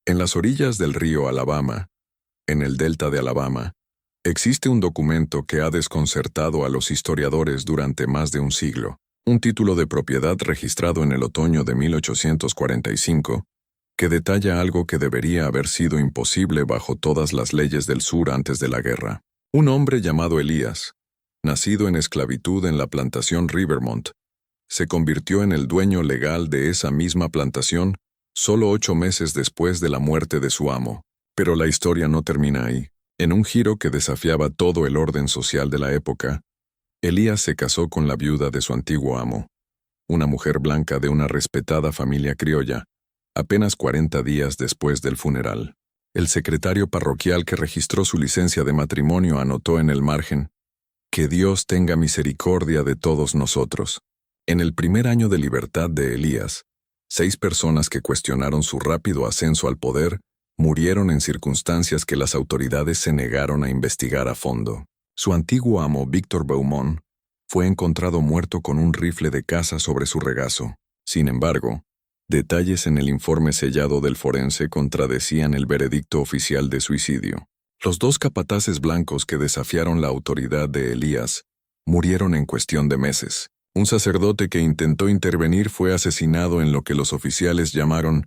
En las orillas del río Alabama, en el delta de Alabama, existe un documento que ha desconcertado a los historiadores durante más de un siglo. Un título de propiedad registrado en el otoño de 1845, que detalla algo que debería haber sido imposible bajo todas las leyes del sur antes de la guerra. Un hombre llamado Elías, nacido en esclavitud en la plantación Rivermont, se convirtió en el dueño legal de esa misma plantación solo 8 meses después de la muerte de su amo. Pero la historia no termina ahí. En un giro que desafiaba todo el orden social de la época, Elías se casó con la viuda de su antiguo amo, una mujer blanca de una respetada familia criolla, apenas 40 días después del funeral. El secretario parroquial que registró su licencia de matrimonio anotó en el margen: «Que Dios tenga misericordia de todos nosotros». En el primer año de libertad de Elías, 6 personas que cuestionaron su rápido ascenso al poder murieron en circunstancias que las autoridades se negaron a investigar a fondo. Su antiguo amo, Victor Beaumont, fue encontrado muerto con un rifle de caza sobre su regazo. Sin embargo, detalles en el informe sellado del forense contradecían el veredicto oficial de suicidio. Los 2 capataces blancos que desafiaron la autoridad de Elías murieron en cuestión de meses. Un sacerdote que intentó intervenir fue asesinado en lo que los oficiales llamaron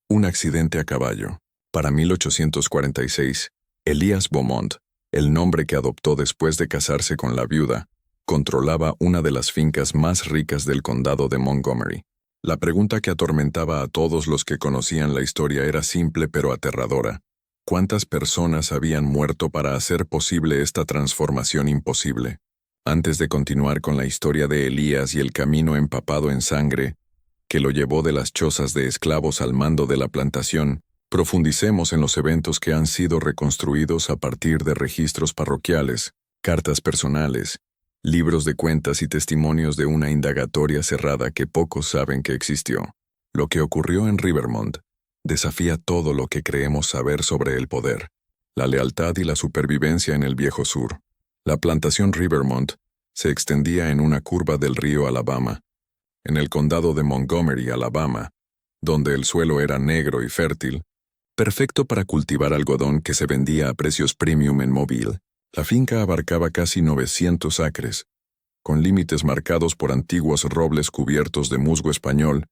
un accidente a caballo. Para 1846, Elías Beaumont, el nombre que adoptó después de casarse con la viuda, controlaba una de las fincas más ricas del condado de Montgomery. La pregunta que atormentaba a todos los que conocían la historia era simple pero aterradora: ¿cuántas personas habían muerto para hacer posible esta transformación imposible? Antes de continuar con la historia de Elías y el camino empapado en sangre que lo llevó de las chozas de esclavos al mando de la plantación, profundicemos en los eventos que han sido reconstruidos a partir de registros parroquiales, cartas personales, libros de cuentas y testimonios de una indagatoria cerrada que pocos saben que existió. Lo que ocurrió en Rivermont desafía todo lo que creemos saber sobre el poder, la lealtad y la supervivencia en el viejo sur. La plantación Rivermont se extendía en una curva del río Alabama, en el condado de Montgomery, Alabama, donde el suelo era negro y fértil, perfecto para cultivar algodón que se vendía a precios premium en Mobile. La finca abarcaba casi 900 acres, con límites marcados por antiguos robles cubiertos de musgo español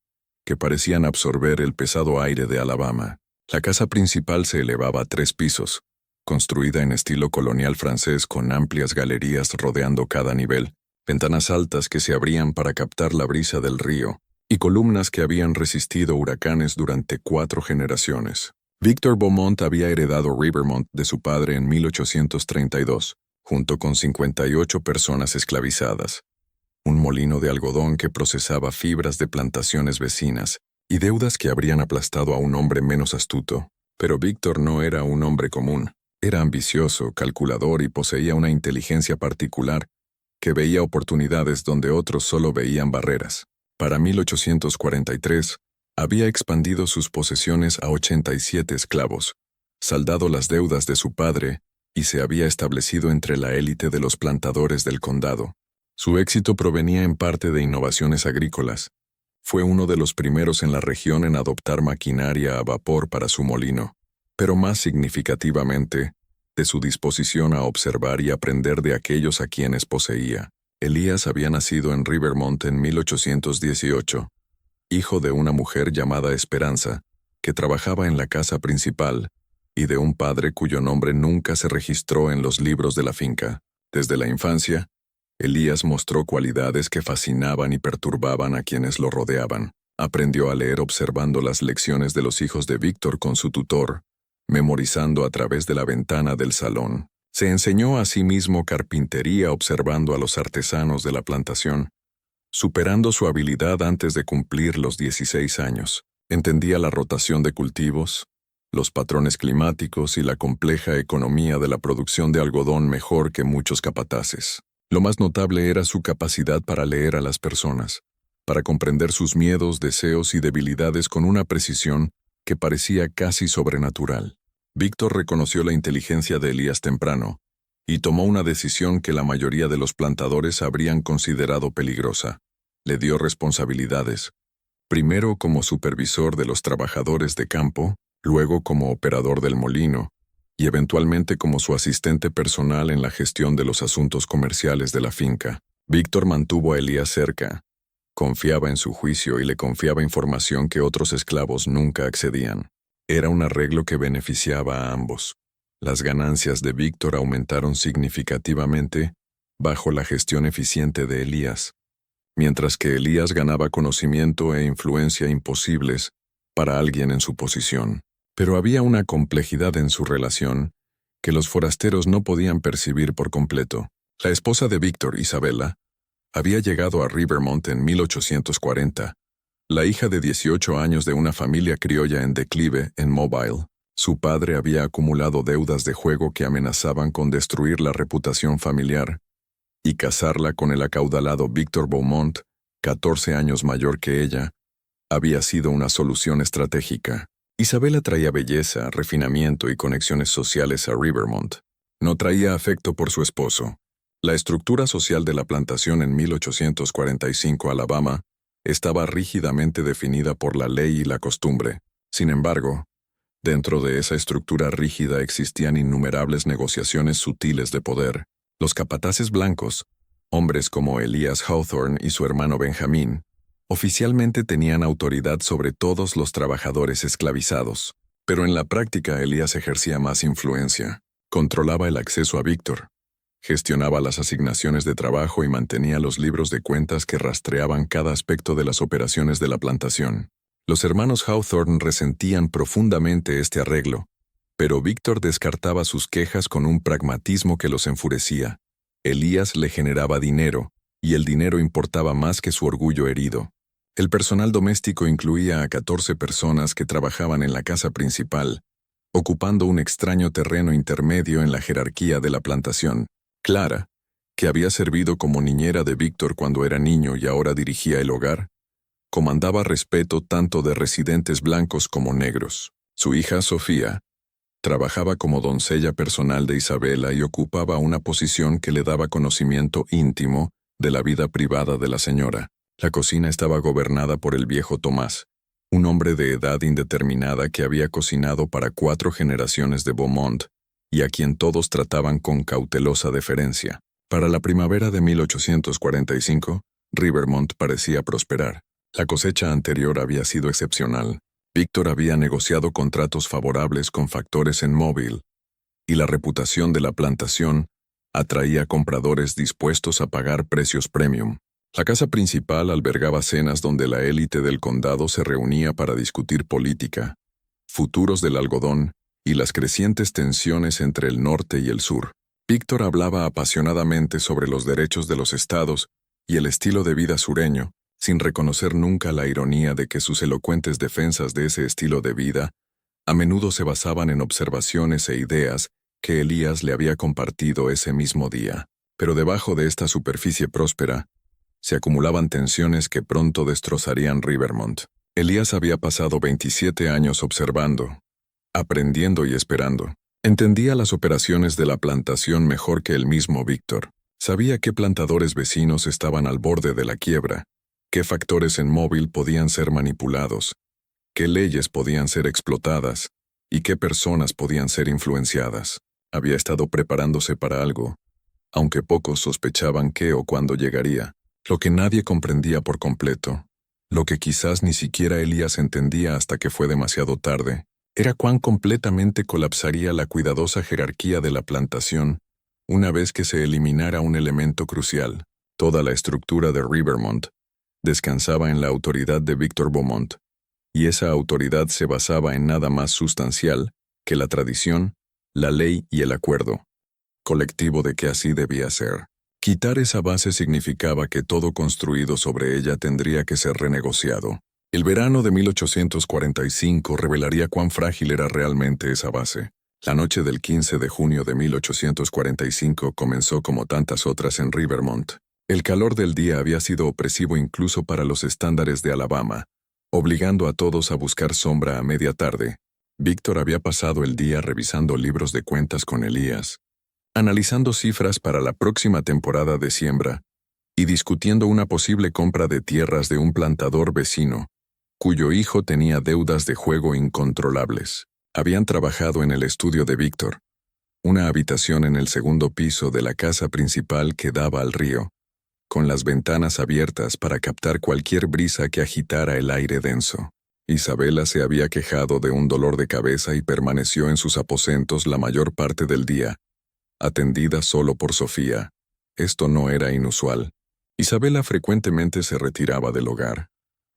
que parecían absorber el pesado aire de Alabama. La casa principal se elevaba a 3 pisos, construida en estilo colonial francés con amplias galerías rodeando cada nivel, ventanas altas que se abrían para captar la brisa del río, y columnas que habían resistido huracanes durante 4 generaciones. Victor Beaumont había heredado Rivermont de su padre en 1832, junto con 58 personas esclavizadas, un molino de algodón que procesaba fibras de plantaciones vecinas y deudas que habrían aplastado a un hombre menos astuto. Pero Victor no era un hombre común. Era ambicioso, calculador y poseía una inteligencia particular que veía oportunidades donde otros solo veían barreras. Para 1843, había expandido sus posesiones a 87 esclavos, saldado las deudas de su padre y se había establecido entre la élite de los plantadores del condado. Su éxito provenía en parte de innovaciones agrícolas. Fue uno de los primeros en la región en adoptar maquinaria a vapor para su molino, pero más significativamente, de su disposición a observar y aprender de aquellos a quienes poseía. Elías había nacido en Rivermont en 1818, hijo de una mujer llamada Esperanza, que trabajaba en la casa principal, y de un padre cuyo nombre nunca se registró en los libros de la finca. Desde la infancia, Elías mostró cualidades que fascinaban y perturbaban a quienes lo rodeaban. Aprendió a leer observando las lecciones de los hijos de Víctor con su tutor, memorizando a través de la ventana del salón. Se enseñó a sí mismo carpintería observando a los artesanos de la plantación, superando su habilidad antes de cumplir los 16 años. Entendía la rotación de cultivos, los patrones climáticos y la compleja economía de la producción de algodón mejor que muchos capataces. Lo más notable era su capacidad para leer a las personas, para comprender sus miedos, deseos y debilidades con una precisión que parecía casi sobrenatural. Víctor reconoció la inteligencia de Elías temprano y tomó una decisión que la mayoría de los plantadores habrían considerado peligrosa. Le dio responsabilidades, primero como supervisor de los trabajadores de campo luego como operador del molino, y eventualmente como su asistente personal en la gestión de los asuntos comerciales de la finca. Víctor mantuvo a Elías cerca, confiaba en su juicio y le confiaba información que otros esclavos nunca accedían. Era un arreglo que beneficiaba a ambos. Las ganancias de Víctor aumentaron significativamente bajo la gestión eficiente de Elías, mientras que Elías ganaba conocimiento e influencia imposibles para alguien en su posición. Pero había una complejidad en su relación que los forasteros no podían percibir por completo. La esposa de Víctor, Isabela, había llegado a Rivermont en 1840, la hija de 18 años de una familia criolla en declive en Mobile. Su padre había acumulado deudas de juego que amenazaban con destruir la reputación familiar, y casarla con el acaudalado Víctor Beaumont, 14 años mayor que ella, había sido una solución estratégica. Isabela traía belleza, refinamiento y conexiones sociales a Rivermont. No traía afecto por su esposo. La estructura social de la plantación en 1845, Alabama, estaba rígidamente definida por la ley y la costumbre. Sin embargo, dentro de esa estructura rígida existían innumerables negociaciones sutiles de poder. Los capataces blancos, hombres como Elias Hawthorne y su hermano Benjamín, oficialmente tenían autoridad sobre todos los trabajadores esclavizados, pero en la práctica Elías ejercía más influencia. Controlaba el acceso a Víctor, gestionaba las asignaciones de trabajo y mantenía los libros de cuentas que rastreaban cada aspecto de las operaciones de la plantación. Los hermanos Hawthorne resentían profundamente este arreglo, pero Víctor descartaba sus quejas con un pragmatismo que los enfurecía. Elías le generaba dinero, y el dinero importaba más que su orgullo herido. El personal doméstico incluía a 14 personas que trabajaban en la casa principal, ocupando un extraño terreno intermedio en la jerarquía de la plantación. Clara, que había servido como niñera de Víctor cuando era niño y ahora dirigía el hogar, comandaba respeto tanto de residentes blancos como negros. Su hija, Sofía, trabajaba como doncella personal de Isabela y ocupaba una posición que le daba conocimiento íntimo de la vida privada de la señora. La cocina estaba gobernada por el viejo Tomás, un hombre de edad indeterminada que había cocinado para 4 generaciones de Beaumont y a quien todos trataban con cautelosa deferencia. Para la primavera de 1845, Rivermont parecía prosperar. La cosecha anterior había sido excepcional. Víctor había negociado contratos favorables con factores en Mobile, y la reputación de la plantación atraía compradores dispuestos a pagar precios premium. La casa principal albergaba cenas donde la élite del condado se reunía para discutir política, futuros del algodón y las crecientes tensiones entre el norte y el sur. Víctor hablaba apasionadamente sobre los derechos de los estados y el estilo de vida sureño, sin reconocer nunca la ironía de que sus elocuentes defensas de ese estilo de vida a menudo se basaban en observaciones e ideas que Elías le había compartido ese mismo día. Pero debajo de esta superficie próspera, se acumulaban tensiones que pronto destrozarían Rivermont. Elías había pasado 27 años observando, aprendiendo y esperando. Entendía las operaciones de la plantación mejor que el mismo Víctor. Sabía qué plantadores vecinos estaban al borde de la quiebra, qué factores en Mobile podían ser manipulados, qué leyes podían ser explotadas y qué personas podían ser influenciadas. Había estado preparándose para algo, aunque pocos sospechaban qué o cuándo llegaría. Lo que nadie comprendía por completo, lo que quizás ni siquiera Elías entendía hasta que fue demasiado tarde, era cuán completamente colapsaría la cuidadosa jerarquía de la plantación una vez que se eliminara un elemento crucial. Toda la estructura de Rivermont descansaba en la autoridad de Víctor Beaumont, y esa autoridad se basaba en nada más sustancial que la tradición, la ley y el acuerdo colectivo de que así debía ser. Quitar esa base significaba que todo construido sobre ella tendría que ser renegociado. El verano de 1845 revelaría cuán frágil era realmente esa base. La noche del 15 de junio de 1845 comenzó como tantas otras en Rivermont. El calor del día había sido opresivo incluso para los estándares de Alabama, obligando a todos a buscar sombra a media tarde. Víctor había pasado el día revisando libros de cuentas con Elías, analizando cifras para la próxima temporada de siembra y discutiendo una posible compra de tierras de un plantador vecino, cuyo hijo tenía deudas de juego incontrolables. Habían trabajado en el estudio de Víctor, una habitación en el segundo piso de la casa principal que daba al río, con las ventanas abiertas para captar cualquier brisa que agitara el aire denso. Isabela se había quejado de un dolor de cabeza y permaneció en sus aposentos la mayor parte del día, atendida solo por Sofía. Esto no era inusual. Isabela frecuentemente se retiraba del hogar,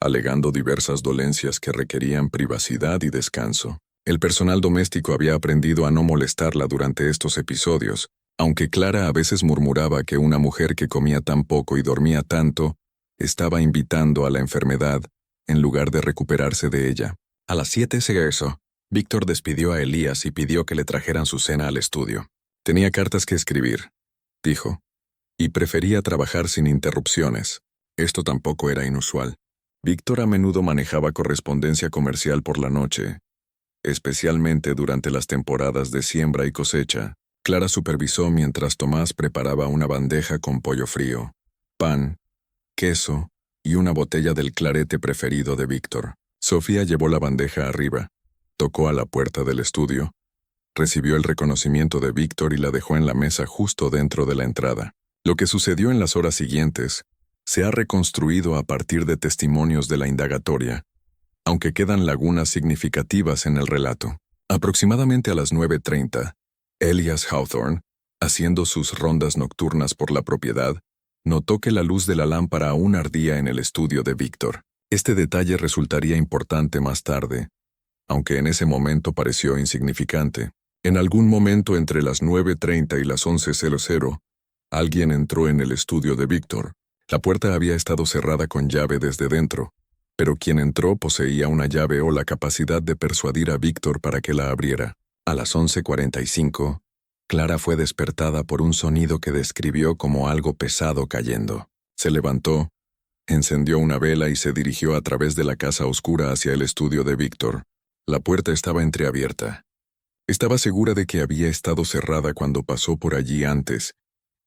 alegando diversas dolencias que requerían privacidad y descanso. El personal doméstico había aprendido a no molestarla durante estos episodios, aunque Clara a veces murmuraba que una mujer que comía tan poco y dormía tanto estaba invitando a la enfermedad en lugar de recuperarse de ella. A las 7 c.m, Víctor despidió a Elías y pidió que le trajeran su cena al estudio. Tenía cartas que escribir, dijo, y prefería trabajar sin interrupciones. Esto tampoco era inusual. Víctor a menudo manejaba correspondencia comercial por la noche, especialmente durante las temporadas de siembra y cosecha. Clara supervisó mientras Tomás preparaba una bandeja con pollo frío, pan, queso y una botella del clarete preferido de Víctor. Sofía llevó la bandeja arriba, tocó a la puerta del estudio, recibió el reconocimiento de Víctor y la dejó en la mesa justo dentro de la entrada. Lo que sucedió en las horas siguientes se ha reconstruido a partir de testimonios de la indagatoria, aunque quedan lagunas significativas en el relato. Aproximadamente a las 9:30, Elias Hawthorne, haciendo sus rondas nocturnas por la propiedad, notó que la luz de la lámpara aún ardía en el estudio de Víctor. Este detalle resultaría importante más tarde, aunque en ese momento pareció insignificante. En algún momento entre las 9:30 y las 11:00, alguien entró en el estudio de Víctor. La puerta había estado cerrada con llave desde dentro, pero quien entró poseía una llave o la capacidad de persuadir a Víctor para que la abriera. A las 11:45, Clara fue despertada por un sonido que describió como algo pesado cayendo. Se levantó, encendió una vela y se dirigió a través de la casa oscura hacia el estudio de Víctor. La puerta estaba entreabierta. Estaba segura de que había estado cerrada cuando pasó por allí antes,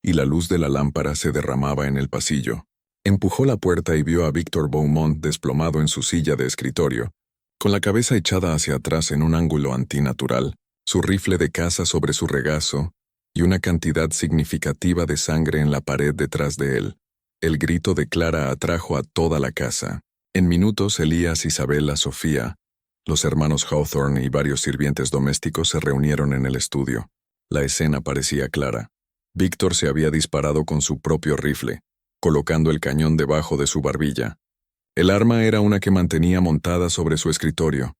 y la luz de la lámpara se derramaba en el pasillo. Empujó la puerta y vio a Víctor Beaumont desplomado en su silla de escritorio, con la cabeza echada hacia atrás en un ángulo antinatural, su rifle de caza sobre su regazo y una cantidad significativa de sangre en la pared detrás de él. El grito de Clara atrajo a toda la casa. En minutos, Elías, Isabela, Sofía, los hermanos Hawthorne y varios sirvientes domésticos se reunieron en el estudio. La escena parecía clara. Víctor se había disparado con su propio rifle, colocando el cañón debajo de su barbilla. El arma era una que mantenía montada sobre su escritorio,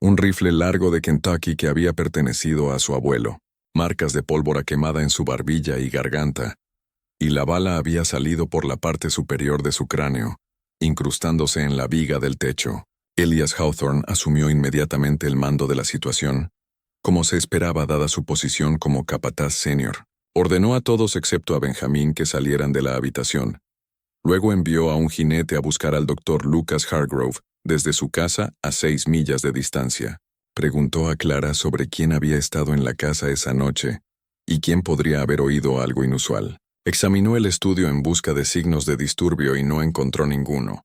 un rifle largo de Kentucky que había pertenecido a su abuelo, marcas de pólvora quemada en su barbilla y garganta, y la bala había salido por la parte superior de su cráneo, incrustándose en la viga del techo. Elias Hawthorne asumió inmediatamente el mando de la situación, como se esperaba dada su posición como capataz senior. Ordenó a todos excepto a Benjamín que salieran de la habitación. Luego envió a un jinete a buscar al doctor Lucas Hargrove desde su casa a 6 millas de distancia. Preguntó a Clara sobre quién había estado en la casa esa noche y quién podría haber oído algo inusual. Examinó el estudio en busca de signos de disturbio y no encontró ninguno.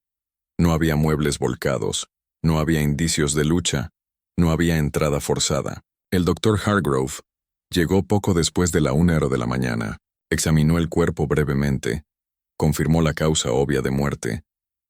No había muebles volcados, no había indicios de lucha, no había entrada forzada. El doctor Hargrove llegó poco después de la 1:00 de la mañana, examinó el cuerpo brevemente, confirmó la causa obvia de muerte,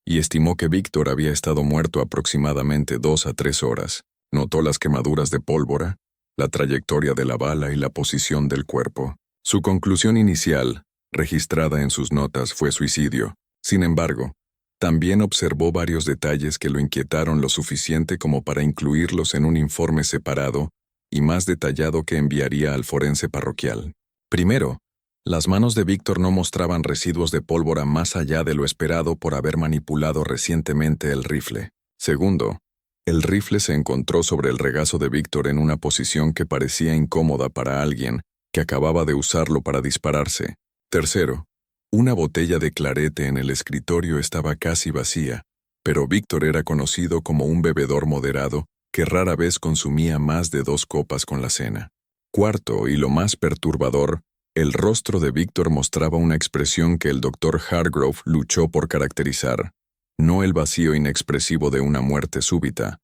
y estimó que Víctor había estado muerto aproximadamente 2 a 3 horas. Notó las quemaduras de pólvora, la trayectoria de la bala y la posición del cuerpo. Su conclusión inicial, registrada en sus notas, fue suicidio. Sin embargo, también observó varios detalles que lo inquietaron lo suficiente como para incluirlos en un informe separado y más detallado que enviaría al forense parroquial. Primero, las manos de Víctor no mostraban residuos de pólvora más allá de lo esperado por haber manipulado recientemente el rifle. Segundo, el rifle se encontró sobre el regazo de Víctor en una posición que parecía incómoda para alguien que acababa de usarlo para dispararse. Tercero, una botella de clarete en el escritorio estaba casi vacía, pero Víctor era conocido como un bebedor moderado que rara vez consumía más de 2 copas con la cena. Cuarto, y lo más perturbador, el rostro de Víctor mostraba una expresión que el doctor Hargrove luchó por caracterizar, no el vacío inexpresivo de una muerte súbita,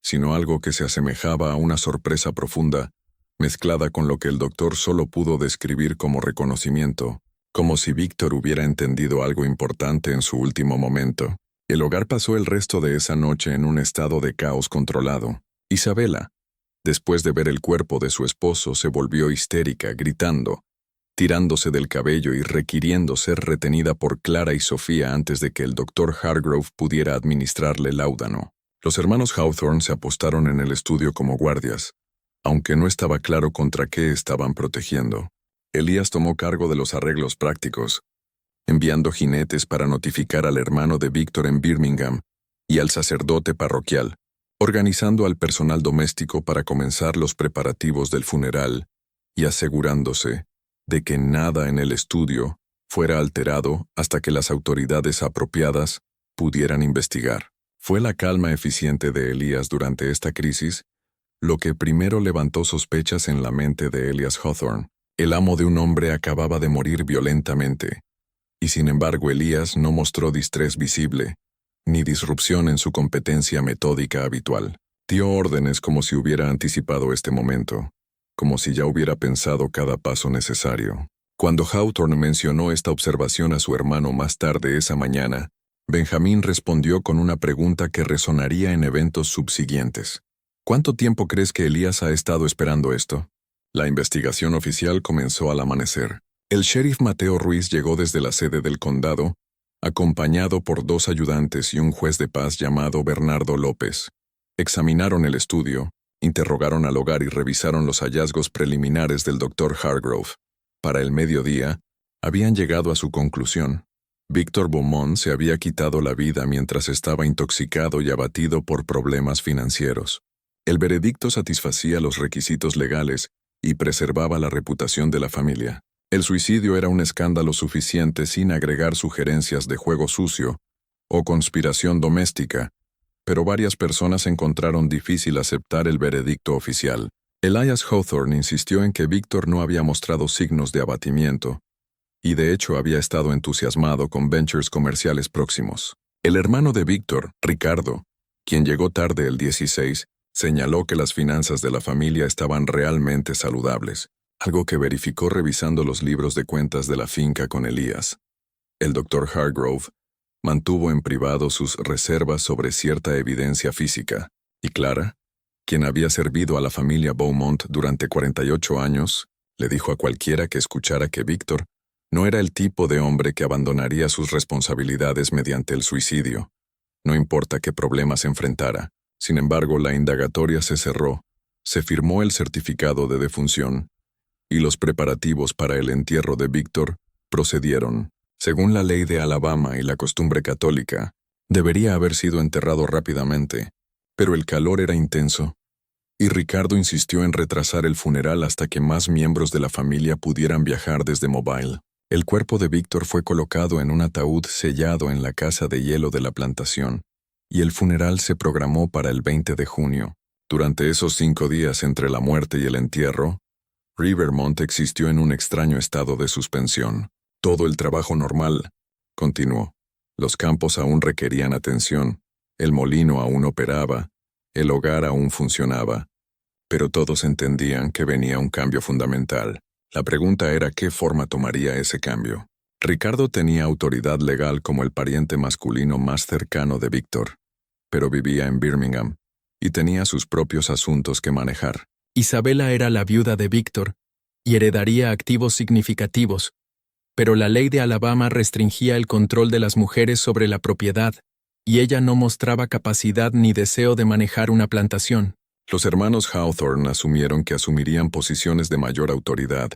sino algo que se asemejaba a una sorpresa profunda, mezclada con lo que el doctor solo pudo describir como reconocimiento, como si Víctor hubiera entendido algo importante en su último momento. El hogar pasó el resto de esa noche en un estado de caos controlado. Isabela, después de ver el cuerpo de su esposo, se volvió histérica, gritando, tirándose del cabello y requiriendo ser retenida por Clara y Sofía antes de que el doctor Hargrove pudiera administrarle láudano. Los hermanos Hawthorne se apostaron en el estudio como guardias, aunque no estaba claro contra qué estaban protegiendo. Elías tomó cargo de los arreglos prácticos, enviando jinetes para notificar al hermano de Víctor en Birmingham y al sacerdote parroquial, organizando al personal doméstico para comenzar los preparativos del funeral y asegurándose de que nada en el estudio fuera alterado hasta que las autoridades apropiadas pudieran investigar. Fue la calma eficiente de Elías durante esta crisis lo que primero levantó sospechas en la mente de Elias Hawthorne. El amo de un hombre acababa de morir violentamente, y sin embargo Elías no mostró distrés visible, ni disrupción en su competencia metódica habitual. Dio órdenes como si hubiera anticipado este momento, como si ya hubiera pensado cada paso necesario. Cuando Hawthorne mencionó esta observación a su hermano más tarde esa mañana, Benjamín respondió con una pregunta que resonaría en eventos subsiguientes. ¿Cuánto tiempo crees que Elías ha estado esperando esto? La investigación oficial comenzó al amanecer. El sheriff Mateo Ruiz llegó desde la sede del condado, acompañado por 2 ayudantes y un juez de paz llamado Bernardo López. Examinaron el estudio, interrogaron al hogar y revisaron los hallazgos preliminares del Dr. Hargrove. Para el mediodía, habían llegado a su conclusión. Víctor Beaumont se había quitado la vida mientras estaba intoxicado y abatido por problemas financieros. El veredicto satisfacía los requisitos legales y preservaba la reputación de la familia. El suicidio era un escándalo suficiente sin agregar sugerencias de juego sucio o conspiración doméstica, pero varias personas encontraron difícil aceptar el veredicto oficial. Elias Hawthorne insistió en que Víctor no había mostrado signos de abatimiento, y de hecho había estado entusiasmado con ventures comerciales próximos. El hermano de Víctor, Ricardo, quien llegó tarde el 16, señaló que las finanzas de la familia estaban realmente saludables, algo que verificó revisando los libros de cuentas de la finca con Elías. El Dr. Hargrove mantuvo en privado sus reservas sobre cierta evidencia física, y Clara, quien había servido a la familia Beaumont durante 48 años, le dijo a cualquiera que escuchara que Víctor no era el tipo de hombre que abandonaría sus responsabilidades mediante el suicidio, no importa qué problemas enfrentara. Sin embargo, la indagatoria se cerró, se firmó el certificado de defunción, y los preparativos para el entierro de Víctor procedieron. Según la ley de Alabama y la costumbre católica, debería haber sido enterrado rápidamente, pero el calor era intenso, y Ricardo insistió en retrasar el funeral hasta que más miembros de la familia pudieran viajar desde Mobile. El cuerpo de Víctor fue colocado en un ataúd sellado en la casa de hielo de la plantación, y el funeral se programó para el 20 de junio. Durante esos 5 días entre la muerte y el entierro, Rivermont existió en un extraño estado de suspensión. Todo el trabajo normal continuó. Los campos aún requerían atención, el molino aún operaba, el hogar aún funcionaba, pero todos entendían que venía un cambio fundamental. La pregunta era qué forma tomaría ese cambio. Ricardo tenía autoridad legal como el pariente masculino más cercano de Víctor, pero vivía en Birmingham y tenía sus propios asuntos que manejar. Isabela era la viuda de Víctor y heredaría activos significativos, pero la ley de Alabama restringía el control de las mujeres sobre la propiedad, y ella no mostraba capacidad ni deseo de manejar una plantación. Los hermanos Hawthorne asumieron que asumirían posiciones de mayor autoridad,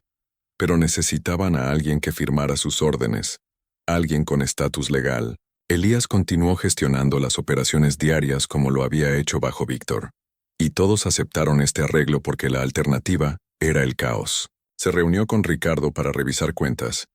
pero necesitaban a alguien que firmara sus órdenes, alguien con estatus legal. Elías continuó gestionando las operaciones diarias como lo había hecho bajo Víctor, y todos aceptaron este arreglo porque la alternativa era el caos. Se reunió con Ricardo para revisar cuentas,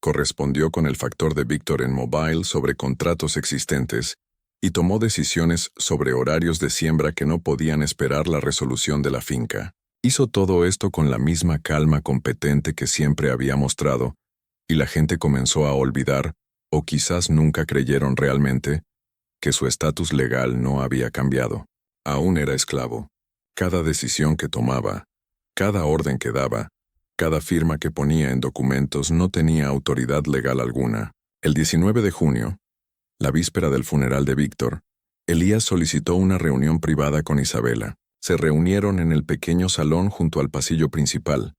correspondió con el factor de Víctor en Mobile sobre contratos existentes y tomó decisiones sobre horarios de siembra que no podían esperar la resolución de la finca. Hizo todo esto con la misma calma competente que siempre había mostrado, y la gente comenzó a olvidar, o quizás nunca creyeron realmente, que su estatus legal no había cambiado. Aún era esclavo. Cada decisión que tomaba, cada orden que daba, cada firma que ponía en documentos no tenía autoridad legal alguna. El 19 de junio, la víspera del funeral de Víctor, Elías solicitó una reunión privada con Isabela. Se reunieron en el pequeño salón junto al pasillo principal,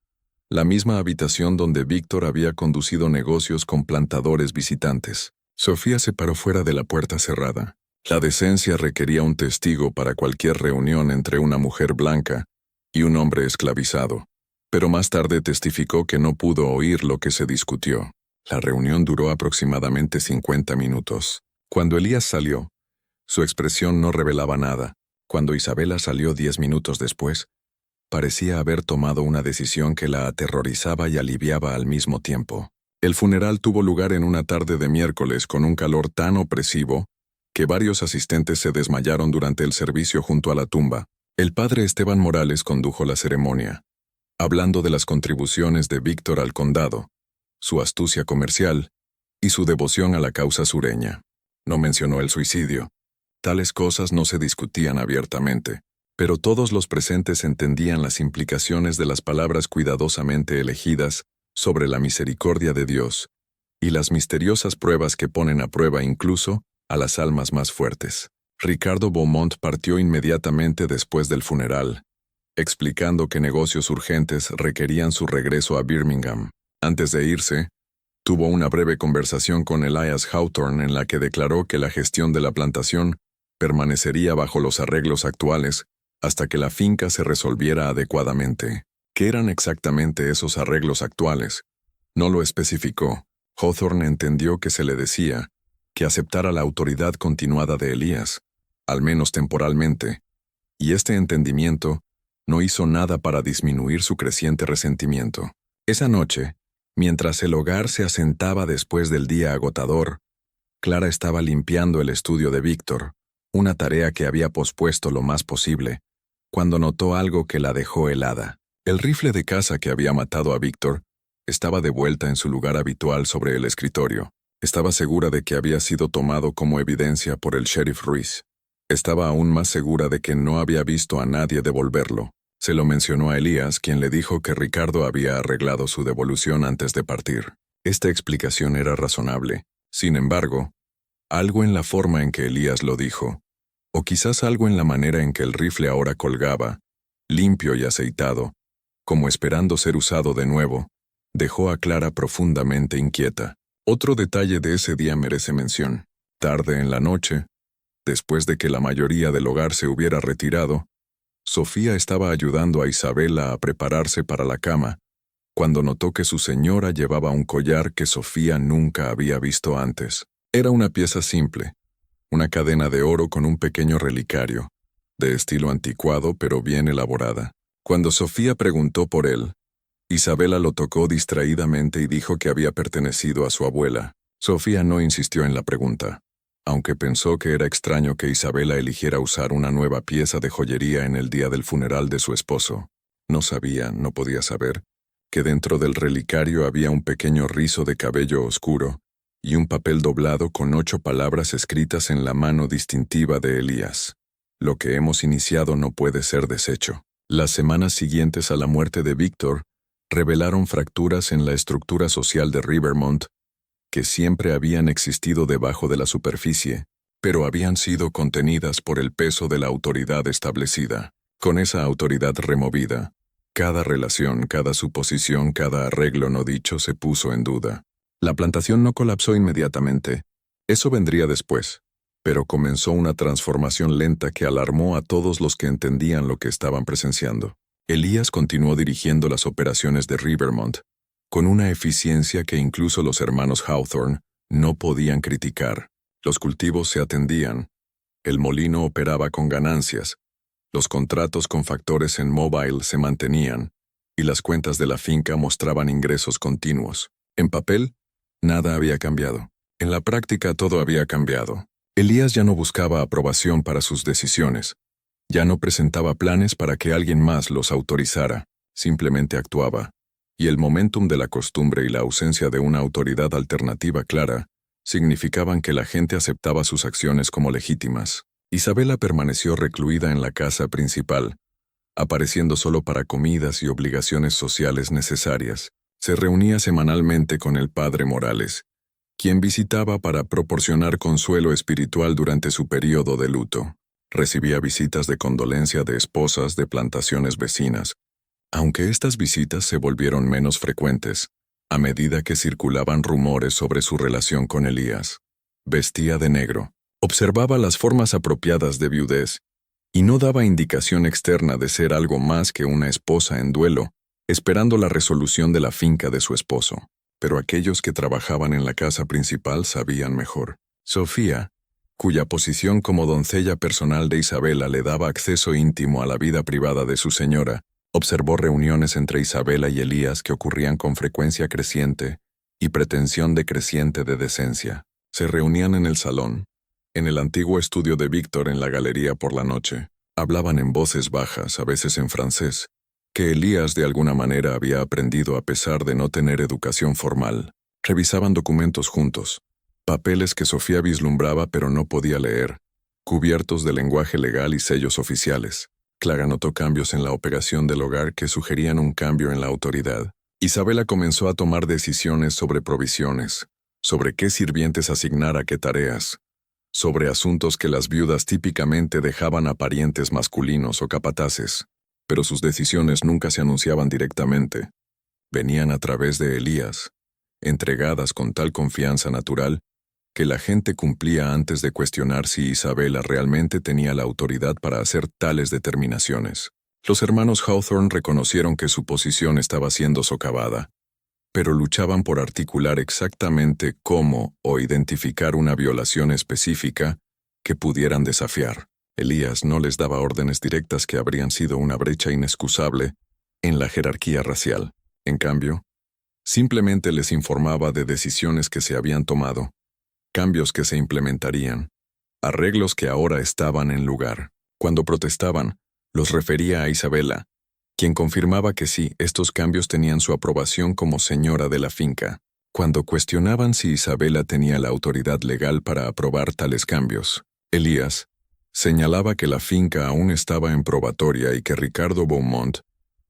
la misma habitación donde Víctor había conducido negocios con plantadores visitantes. Sofía se paró fuera de la puerta cerrada. La decencia requería un testigo para cualquier reunión entre una mujer blanca y un hombre esclavizado, pero más tarde testificó que no pudo oír lo que se discutió. La reunión duró aproximadamente 50 minutos. Cuando Elías salió, su expresión no revelaba nada. Cuando Isabela salió 10 minutos después, parecía haber tomado una decisión que la aterrorizaba y aliviaba al mismo tiempo. El funeral tuvo lugar en una tarde de miércoles con un calor tan opresivo que varios asistentes se desmayaron durante el servicio junto a la tumba. El padre Esteban Morales condujo la ceremonia, hablando de las contribuciones de Víctor al condado, su astucia comercial y su devoción a la causa sureña. No mencionó el suicidio. Tales cosas no se discutían abiertamente, pero todos los presentes entendían las implicaciones de las palabras cuidadosamente elegidas sobre la misericordia de Dios y las misteriosas pruebas que ponen a prueba incluso a las almas más fuertes. Ricardo Beaumont partió inmediatamente después del funeral, explicando que negocios urgentes requerían su regreso a Birmingham. Antes de irse, tuvo una breve conversación con Elias Hawthorne en la que declaró que la gestión de la plantación permanecería bajo los arreglos actuales hasta que la finca se resolviera adecuadamente. ¿Qué eran exactamente esos arreglos actuales? No lo especificó. Hawthorne entendió que se le decía que aceptara la autoridad continuada de Elías, al menos temporalmente, y este entendimiento no hizo nada para disminuir su creciente resentimiento. Esa noche, mientras el hogar se asentaba después del día agotador, Clara estaba limpiando el estudio de Víctor, una tarea que había pospuesto lo más posible, cuando notó algo que la dejó helada. El rifle de caza que había matado a Víctor estaba de vuelta en su lugar habitual sobre el escritorio. Estaba segura de que había sido tomado como evidencia por el sheriff Ruiz. Estaba aún más segura de que no había visto a nadie devolverlo. Se lo mencionó a Elías, quien le dijo que Ricardo había arreglado su devolución antes de partir. Esta explicación era razonable. Sin embargo, algo en la forma en que Elías lo dijo, o quizás algo en la manera en que el rifle ahora colgaba, limpio y aceitado, como esperando ser usado de nuevo, dejó a Clara profundamente inquieta. Otro detalle de ese día merece mención. Tarde en la noche, después de que la mayoría del hogar se hubiera retirado, Sofía estaba ayudando a Isabela a prepararse para la cama, cuando notó que su señora llevaba un collar que Sofía nunca había visto antes. Era una pieza simple, una cadena de oro con un pequeño relicario, de estilo anticuado pero bien elaborada. Cuando Sofía preguntó por él, Isabela lo tocó distraídamente y dijo que había pertenecido a su abuela. Sofía no insistió en la pregunta, aunque pensó que era extraño que Isabela eligiera usar una nueva pieza de joyería en el día del funeral de su esposo. No podía saber, que dentro del relicario había un pequeño rizo de cabello oscuro y un papel doblado con 8 palabras escritas en la mano distintiva de Elías. Lo que hemos iniciado no puede ser deshecho. Las semanas siguientes a la muerte de Víctor revelaron fracturas en la estructura social de Rivermont que siempre habían existido debajo de la superficie, pero habían sido contenidas por el peso de la autoridad establecida. Con esa autoridad removida, cada relación, cada suposición, cada arreglo no dicho se puso en duda. La plantación no colapsó inmediatamente. Eso vendría después, pero comenzó una transformación lenta que alarmó a todos los que entendían lo que estaban presenciando. Elías continuó dirigiendo las operaciones de Rivermont, con una eficiencia que incluso los hermanos Hawthorne no podían criticar. Los cultivos se atendían, el molino operaba con ganancias, los contratos con factores en Mobile se mantenían, y las cuentas de la finca mostraban ingresos continuos. En papel, nada había cambiado. En la práctica todo había cambiado. Elías ya no buscaba aprobación para sus decisiones. Ya no presentaba planes para que alguien más los autorizara, simplemente actuaba. Y el momentum de la costumbre y la ausencia de una autoridad alternativa clara significaban que la gente aceptaba sus acciones como legítimas. Isabela permaneció recluida en la casa principal, apareciendo solo para comidas y obligaciones sociales necesarias. Se reunía semanalmente con el padre Morales, quien visitaba para proporcionar consuelo espiritual durante su periodo de luto. Recibía visitas de condolencia de esposas de plantaciones vecinas, aunque estas visitas se volvieron menos frecuentes a medida que circulaban rumores sobre su relación con Elías. Vestía de negro, observaba las formas apropiadas de viudez y no daba indicación externa de ser algo más que una esposa en duelo, esperando la resolución de la finca de su esposo. Pero aquellos que trabajaban en la casa principal sabían mejor. Sofía, cuya posición como doncella personal de Isabela le daba acceso íntimo a la vida privada de su señora, observó reuniones entre Isabela y Elías que ocurrían con frecuencia creciente y pretensión decreciente de decencia. Se reunían en el salón, en el antiguo estudio de Víctor en la galería por la noche. Hablaban en voces bajas, a veces en francés, que Elías de alguna manera había aprendido a pesar de no tener educación formal. Revisaban documentos juntos, papeles que Sofía vislumbraba pero no podía leer, cubiertos de lenguaje legal y sellos oficiales. Clara notó cambios en la operación del hogar que sugerían un cambio en la autoridad. Isabela comenzó a tomar decisiones sobre provisiones, sobre qué sirvientes asignar a qué tareas, sobre asuntos que las viudas típicamente dejaban a parientes masculinos o capataces, pero sus decisiones nunca se anunciaban directamente. Venían a través de Elías, entregadas con tal confianza natural que la gente cumplía antes de cuestionar si Isabela realmente tenía la autoridad para hacer tales determinaciones. Los hermanos Hawthorne reconocieron que su posición estaba siendo socavada, pero luchaban por articular exactamente cómo o identificar una violación específica que pudieran desafiar. Elías no les daba órdenes directas que habrían sido una brecha inexcusable en la jerarquía racial. En cambio, simplemente les informaba de decisiones que se habían tomado, cambios que se implementarían, arreglos que ahora estaban en lugar. Cuando protestaban, los refería a Isabela, quien confirmaba que sí, estos cambios tenían su aprobación como señora de la finca. Cuando cuestionaban si Isabela tenía la autoridad legal para aprobar tales cambios, Elías señalaba que la finca aún estaba en probatoria y que Ricardo Beaumont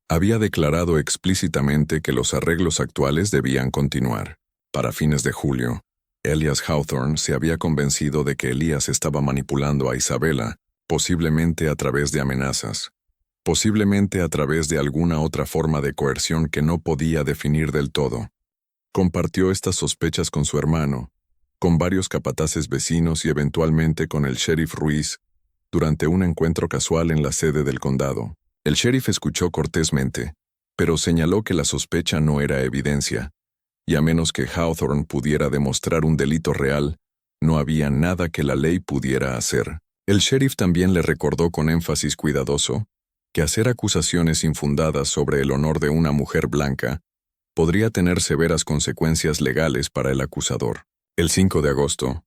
había declarado explícitamente que los arreglos actuales debían continuar. Para fines de julio, Elias Hawthorne se había convencido de que Elías estaba manipulando a Isabela, posiblemente a través de amenazas, posiblemente a través de alguna otra forma de coerción que no podía definir del todo. Compartió estas sospechas con su hermano, con varios capataces vecinos y eventualmente con el sheriff Ruiz durante un encuentro casual en la sede del condado. El sheriff escuchó cortésmente, pero señaló que la sospecha no era evidencia, y a menos que Hawthorne pudiera demostrar un delito real, no había nada que la ley pudiera hacer. El sheriff también le recordó con énfasis cuidadoso que hacer acusaciones infundadas sobre el honor de una mujer blanca podría tener severas consecuencias legales para el acusador. El 5 de agosto,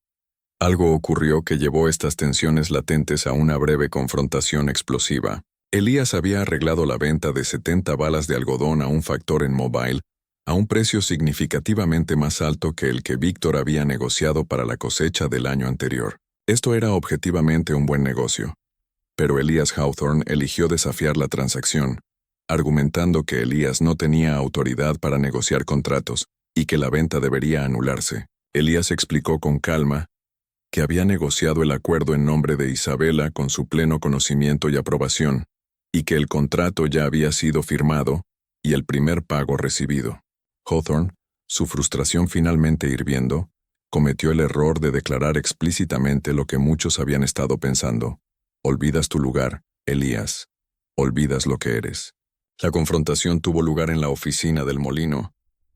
algo ocurrió que llevó estas tensiones latentes a una breve confrontación explosiva. Elías había arreglado la venta de 70 balas de algodón a un factor en Mobile a un precio significativamente más alto que el que Víctor había negociado para la cosecha del año anterior. Esto era objetivamente un buen negocio, pero Elías Hawthorne eligió desafiar la transacción, argumentando que Elías no tenía autoridad para negociar contratos y que la venta debería anularse. Elías explicó con calma que había negociado el acuerdo en nombre de Isabela con su pleno conocimiento y aprobación, y que el contrato ya había sido firmado y el primer pago recibido. Hawthorne, su frustración finalmente hirviendo, cometió el error de declarar explícitamente lo que muchos habían estado pensando. Olvidas tu lugar, Elías. Olvidas lo que eres. La confrontación tuvo lugar en la oficina del molino,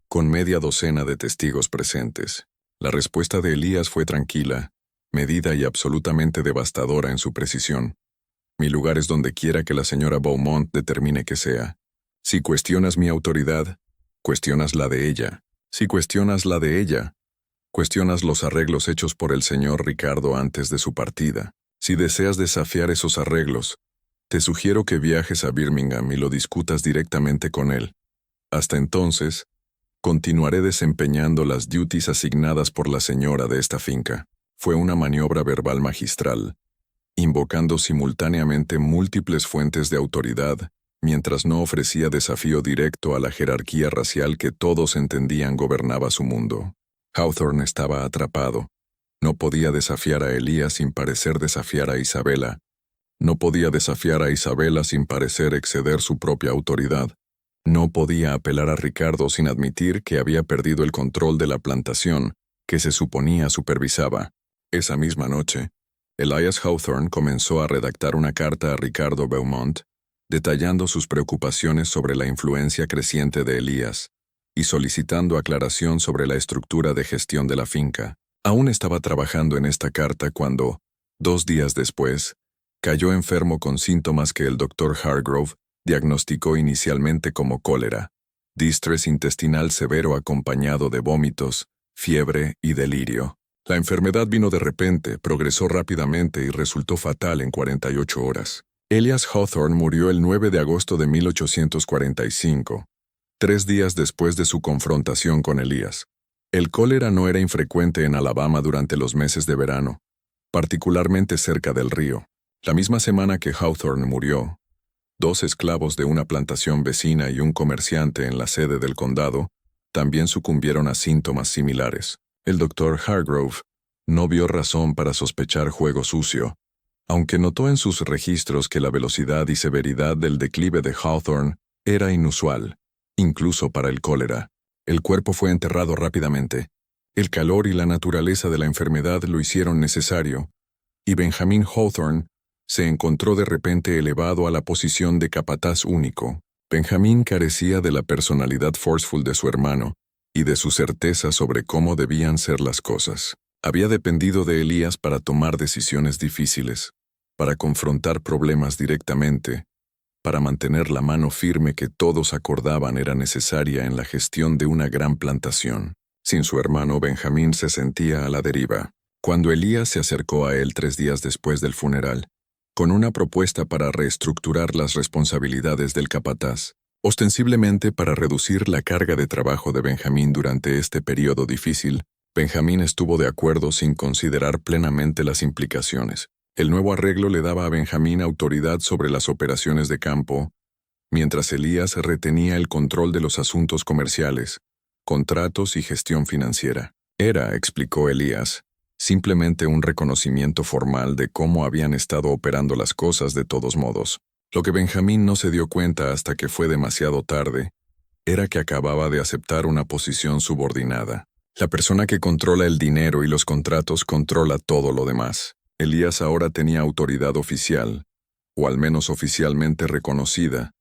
con media docena de testigos presentes. La respuesta de Elías fue tranquila, medida y absolutamente devastadora en su precisión. Mi lugar es donde quiera que la señora Beaumont determine que sea. Si cuestionas mi autoridad, cuestionas la de ella. Si cuestionas la de ella, cuestionas los arreglos hechos por el señor Ricardo antes de su partida. Si deseas desafiar esos arreglos, te sugiero que viajes a Birmingham y lo discutas directamente con él. Hasta entonces, continuaré desempeñando las duties asignadas por la señora de esta finca. Fue una maniobra verbal magistral, invocando simultáneamente múltiples fuentes de autoridad, mientras no ofrecía desafío directo a la jerarquía racial que todos entendían gobernaba su mundo. Hawthorne estaba atrapado. No podía desafiar a Elías sin parecer desafiar a Isabela. No podía desafiar a Isabela sin parecer exceder su propia autoridad. No podía apelar a Ricardo sin admitir que había perdido el control de la plantación que se suponía supervisaba. Esa misma noche, Elias Hawthorne comenzó a redactar una carta a Ricardo Beaumont, detallando sus preocupaciones sobre la influencia creciente de Elías y solicitando aclaración sobre la estructura de gestión de la finca. Aún estaba trabajando en esta carta cuando, 2 días después, cayó enfermo con síntomas que el Dr. Hargrove diagnosticó inicialmente como cólera, distrés intestinal severo acompañado de vómitos, fiebre y delirio. La enfermedad vino de repente, progresó rápidamente y resultó fatal en 48 horas. Elias Hawthorne murió el 9 de agosto de 1845, 3 días después de su confrontación con Elías. El cólera no era infrecuente en Alabama durante los meses de verano, particularmente cerca del río. La misma semana que Hawthorne murió, 2 esclavos de una plantación vecina y un comerciante en la sede del condado también sucumbieron a síntomas similares. El Dr. Hargrove no vio razón para sospechar juego sucio, aunque notó en sus registros que la velocidad y severidad del declive de Hawthorne era inusual, incluso para el cólera. El cuerpo fue enterrado rápidamente. El calor y la naturaleza de la enfermedad lo hicieron necesario, y Benjamin Hawthorne se encontró de repente elevado a la posición de capataz único. Benjamin carecía de la personalidad forceful de su hermano y de su certeza sobre cómo debían ser las cosas. Había dependido de Elías para tomar decisiones difíciles, para confrontar problemas directamente, para mantener la mano firme que todos acordaban era necesaria en la gestión de una gran plantación. Sin su hermano, Benjamin se sentía a la deriva. Cuando Elías se acercó a él 3 días después del funeral, con una propuesta para reestructurar las responsabilidades del capataz, ostensiblemente para reducir la carga de trabajo de Benjamín durante este periodo difícil, Benjamín estuvo de acuerdo sin considerar plenamente las implicaciones. El nuevo arreglo le daba a Benjamín autoridad sobre las operaciones de campo, mientras Elías retenía el control de los asuntos comerciales, contratos y gestión financiera. Era, explicó Elías, simplemente un reconocimiento formal de cómo habían estado operando las cosas de todos modos. Lo que Benjamín no se dio cuenta hasta que fue demasiado tarde era que acababa de aceptar una posición subordinada. La persona que controla el dinero y los contratos controla todo lo demás. Elías ahora tenía autoridad oficial, o al menos oficialmente reconocida,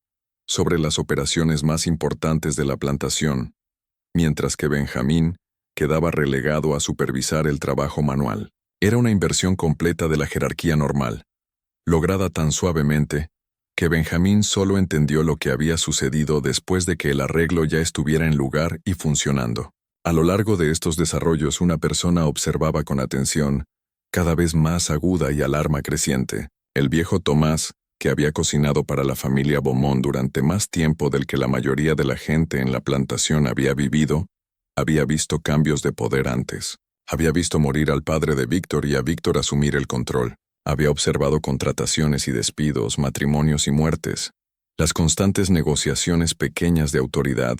sobre las operaciones más importantes de la plantación, mientras que Benjamín quedaba relegado a supervisar el trabajo manual. Era una inversión completa de la jerarquía normal, lograda tan suavemente que Benjamín solo entendió lo que había sucedido después de que el arreglo ya estuviera en lugar y funcionando. A lo largo de estos desarrollos una persona observaba con atención, cada vez más aguda y alarma creciente. El viejo Tomás, que había cocinado para la familia Beaumont durante más tiempo del que la mayoría de la gente en la plantación había vivido, había visto cambios de poder antes. Había visto morir al padre de Víctor y a Víctor asumir el control. Había observado contrataciones y despidos, matrimonios y muertes, las constantes negociaciones pequeñas de autoridad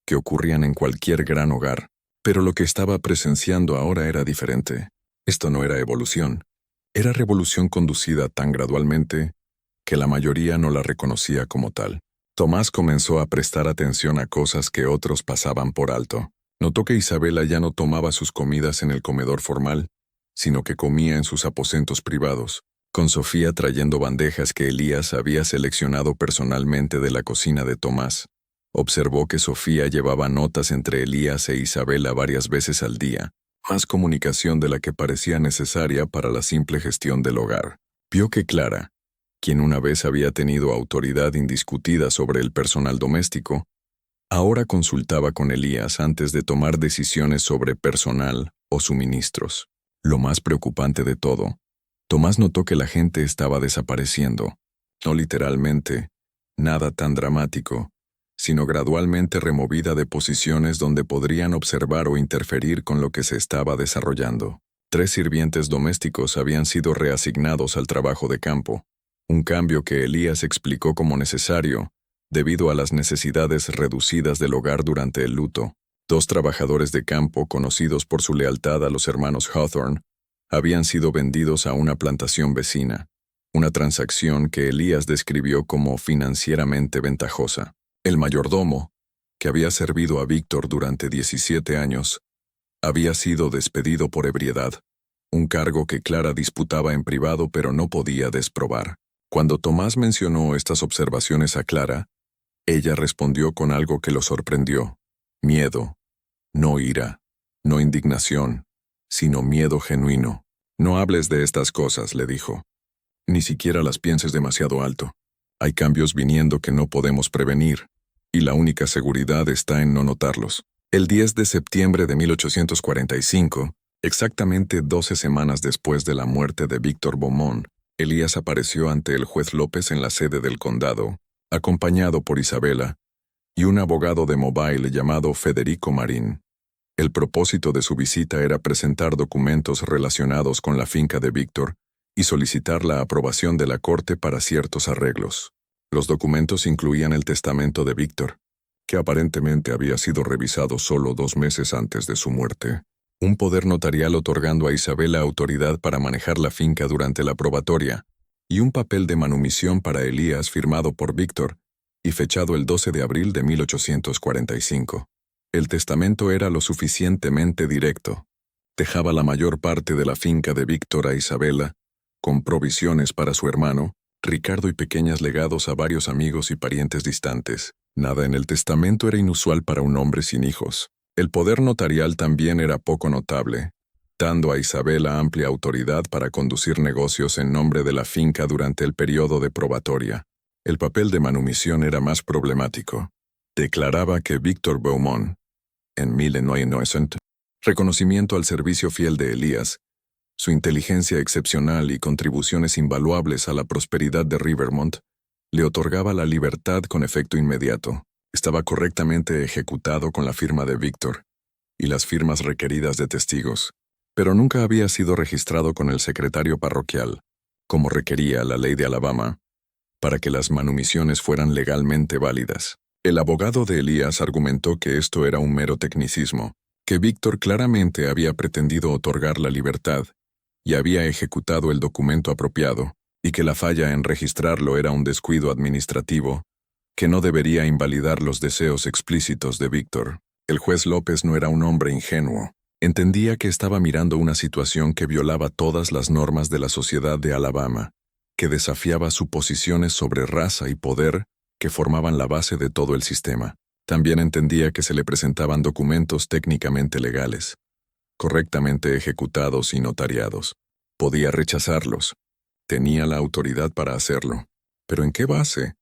que ocurrían en cualquier gran hogar. Pero lo que estaba presenciando ahora era diferente. Esto no era evolución. Era revolución conducida tan gradualmente que la mayoría no la reconocía como tal. Tomás comenzó a prestar atención a cosas que otros pasaban por alto. Notó que Isabela ya no tomaba sus comidas en el comedor formal, sino que comía en sus aposentos privados, con Sofía trayendo bandejas que Elías había seleccionado personalmente de la cocina de Tomás. Observó que Sofía llevaba notas entre Elías e Isabela varias veces al día, más comunicación de la que parecía necesaria para la simple gestión del hogar. Vio que Clara, quien una vez había tenido autoridad indiscutida sobre el personal doméstico, ahora consultaba con Elías antes de tomar decisiones sobre personal o suministros. Lo más preocupante de todo, Tomás notó que la gente estaba desapareciendo. No literalmente, nada tan dramático, sino gradualmente removida de posiciones donde podrían observar o interferir con lo que se estaba desarrollando. 3 sirvientes domésticos habían sido reasignados al trabajo de campo, un cambio que Elías explicó como necesario debido a las necesidades reducidas del hogar durante el luto. 2 trabajadores de campo, conocidos por su lealtad a los hermanos Hawthorne, habían sido vendidos a una plantación vecina, una transacción que Elías describió como financieramente ventajosa. El mayordomo, que había servido a Víctor durante 17 años, había sido despedido por ebriedad, un cargo que Clara disputaba en privado pero no podía desprobar. Cuando Tomás mencionó estas observaciones a Clara, ella respondió con algo que lo sorprendió: miedo, no ira, no indignación, sino miedo genuino. No hables de estas cosas, le dijo. Ni siquiera las pienses demasiado alto. Hay cambios viniendo que no podemos prevenir, y la única seguridad está en no notarlos. El 10 de septiembre de 1845, exactamente 12 semanas después de la muerte de Víctor Beaumont, Elías apareció ante el juez López en la sede del condado, acompañado por Isabela y un abogado de Mobile llamado Federico Marín. El propósito de su visita era presentar documentos relacionados con la finca de Víctor y solicitar la aprobación de la corte para ciertos arreglos. Los documentos incluían el testamento de Víctor, que aparentemente había sido revisado solo 2 meses antes de su muerte, un poder notarial otorgando a Isabela autoridad para manejar la finca durante la probatoria, y un papel de manumisión para Elías firmado por Víctor y fechado el 12 de abril de 1845. El testamento era lo suficientemente directo. Dejaba la mayor parte de la finca de Víctor a Isabela, con provisiones para su hermano, Ricardo, y pequeños legados a varios amigos y parientes distantes. Nada en el testamento era inusual para un hombre sin hijos. El poder notarial también era poco notable, dando a Isabela amplia autoridad para conducir negocios en nombre de la finca durante el periodo de probatoria. El papel de manumisión era más problemático. Declaraba que Víctor Beaumont, en 1900, reconocimiento al servicio fiel de Elías, su inteligencia excepcional y contribuciones invaluables a la prosperidad de Rivermont, le otorgaba la libertad con efecto inmediato. Estaba correctamente ejecutado con la firma de Víctor y las firmas requeridas de testigos, pero nunca había sido registrado con el secretario parroquial, como requería la ley de Alabama, para que las manumisiones fueran legalmente válidas. El abogado de Elías argumentó que esto era un mero tecnicismo, que Víctor claramente había pretendido otorgar la libertad y había ejecutado el documento apropiado, y que la falla en registrarlo era un descuido administrativo, que no debería invalidar los deseos explícitos de Víctor. El juez López no era un hombre ingenuo. Entendía que estaba mirando una situación que violaba todas las normas de la sociedad de Alabama, que desafiaba suposiciones sobre raza y poder que formaban la base de todo el sistema. También entendía que se le presentaban documentos técnicamente legales, correctamente ejecutados y notariados. Podía rechazarlos. Tenía la autoridad para hacerlo. ¿Pero en qué base?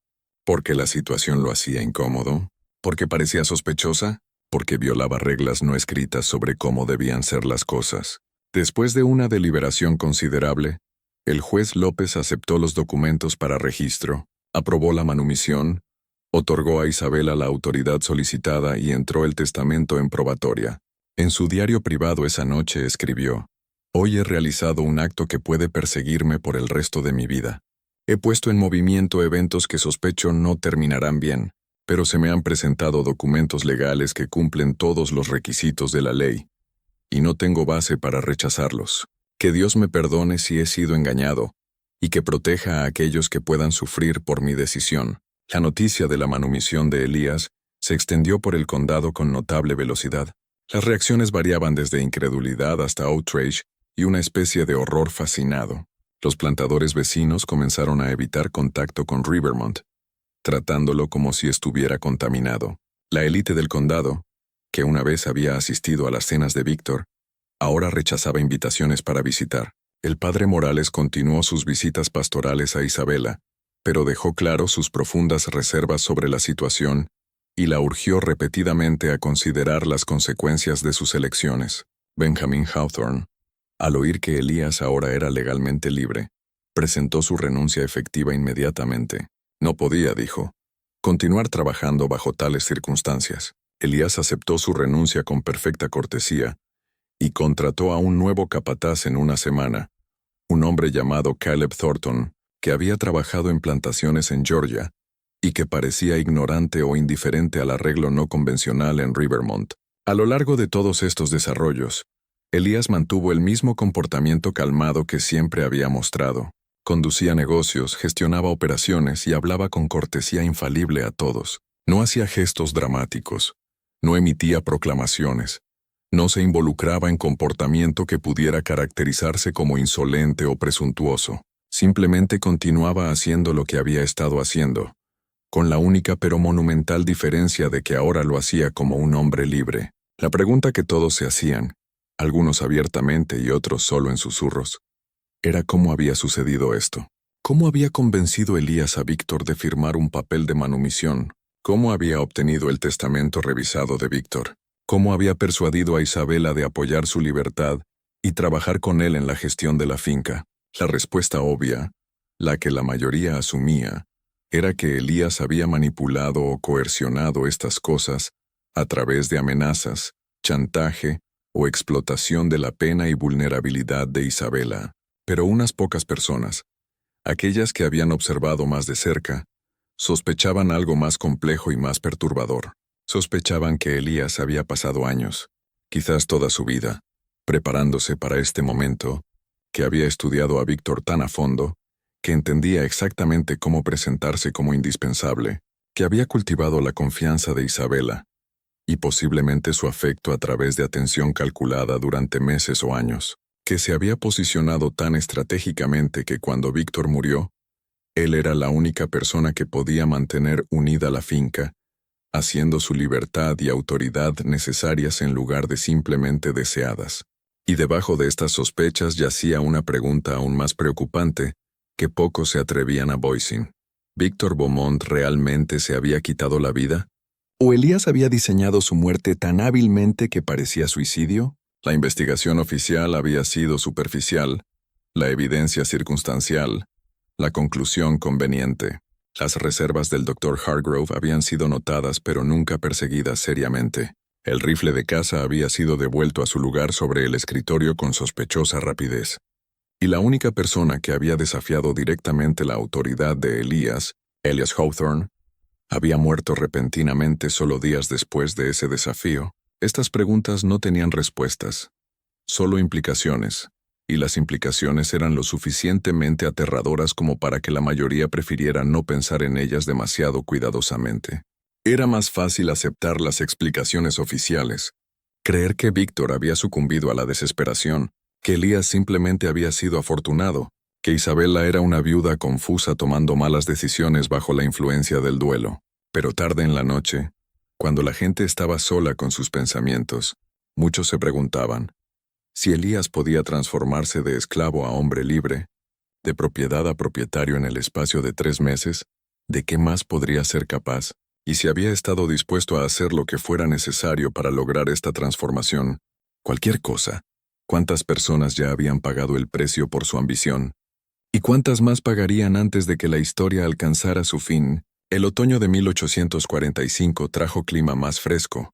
¿Porque la situación lo hacía incómodo? ¿Porque parecía sospechosa? ¿Porque violaba reglas no escritas sobre cómo debían ser las cosas? Después de una deliberación considerable, el juez López aceptó los documentos para registro, aprobó la manumisión, otorgó a Isabela la autoridad solicitada y entró el testamento en probatoria. En su diario privado esa noche escribió: «Hoy he realizado un acto que puede perseguirme por el resto de mi vida. He puesto en movimiento eventos que sospecho no terminarán bien, pero se me han presentado documentos legales que cumplen todos los requisitos de la ley, y no tengo base para rechazarlos. Que Dios me perdone si he sido engañado, y que proteja a aquellos que puedan sufrir por mi decisión». La noticia de la manumisión de Elías se extendió por el condado con notable velocidad. Las reacciones variaban desde incredulidad hasta outrage y una especie de horror fascinado. Los plantadores vecinos comenzaron a evitar contacto con Rivermont, tratándolo como si estuviera contaminado. La élite del condado, que una vez había asistido a las cenas de Víctor, ahora rechazaba invitaciones para visitar. El padre Morales continuó sus visitas pastorales a Isabela, pero dejó claro sus profundas reservas sobre la situación y la urgió repetidamente a considerar las consecuencias de sus elecciones. Benjamin Hawthorne, al oír que Elías ahora era legalmente libre, presentó su renuncia efectiva inmediatamente. No podía, dijo, continuar trabajando bajo tales circunstancias. Elías aceptó su renuncia con perfecta cortesía y contrató a un nuevo capataz en una semana, un hombre llamado Caleb Thornton, que había trabajado en plantaciones en Georgia y que parecía ignorante o indiferente al arreglo no convencional en Rivermont. A lo largo de todos estos desarrollos, Elías mantuvo el mismo comportamiento calmado que siempre había mostrado. Conducía negocios, gestionaba operaciones y hablaba con cortesía infalible a todos. No hacía gestos dramáticos, no emitía proclamaciones, no se involucraba en comportamiento que pudiera caracterizarse como insolente o presuntuoso. Simplemente continuaba haciendo lo que había estado haciendo, con la única pero monumental diferencia de que ahora lo hacía como un hombre libre. La pregunta que todos se hacían, algunos abiertamente y otros solo en susurros, era cómo había sucedido esto. ¿Cómo había convencido Elías a Víctor de firmar un papel de manumisión? ¿Cómo había obtenido el testamento revisado de Víctor? ¿Cómo había persuadido a Isabela de apoyar su libertad y trabajar con él en la gestión de la finca? La respuesta obvia, la que la mayoría asumía, era que Elías había manipulado o coercionado estas cosas a través de amenazas, chantaje o explotación de la pena y vulnerabilidad de Isabela. Pero unas pocas personas, aquellas que habían observado más de cerca, sospechaban algo más complejo y más perturbador. Sospechaban que Elías había pasado años, quizás toda su vida, preparándose para este momento, que había estudiado a Víctor tan a fondo, que entendía exactamente cómo presentarse como indispensable, que había cultivado la confianza de Isabela, y posiblemente su afecto a través de atención calculada durante meses o años, que se había posicionado tan estratégicamente que cuando Víctor murió, él era la única persona que podía mantener unida la finca, haciendo su libertad y autoridad necesarias en lugar de simplemente deseadas. Y debajo de estas sospechas yacía una pregunta aún más preocupante que pocos se atrevían a voicing. ¿Víctor Beaumont realmente se había quitado la vida? ¿O Elías había diseñado su muerte tan hábilmente que parecía suicidio? La investigación oficial había sido superficial, la evidencia circunstancial, la conclusión conveniente. Las reservas del Dr. Hargrove habían sido notadas pero nunca perseguidas seriamente. El rifle de caza había sido devuelto a su lugar sobre el escritorio con sospechosa rapidez. Y la única persona que había desafiado directamente la autoridad de Elías, Elias Hawthorne, había muerto repentinamente solo días después de ese desafío. Estas preguntas no tenían respuestas, solo implicaciones, y las implicaciones eran lo suficientemente aterradoras como para que la mayoría prefiriera no pensar en ellas demasiado cuidadosamente. Era más fácil aceptar las explicaciones oficiales, creer que Víctor había sucumbido a la desesperación, que Elías simplemente había sido afortunado, que Isabela era una viuda confusa tomando malas decisiones bajo la influencia del duelo. Pero tarde en la noche, cuando la gente estaba sola con sus pensamientos, muchos se preguntaban, si Elías podía transformarse de esclavo a hombre libre, de propiedad a propietario en el espacio de 3 meses, ¿de qué más podría ser capaz? Y si había estado dispuesto a hacer lo que fuera necesario para lograr esta transformación, cualquier cosa, ¿cuántas personas ya habían pagado el precio por su ambición? ¿Y cuántas más pagarían antes de que la historia alcanzara su fin? El otoño de 1845 trajo clima más fresco,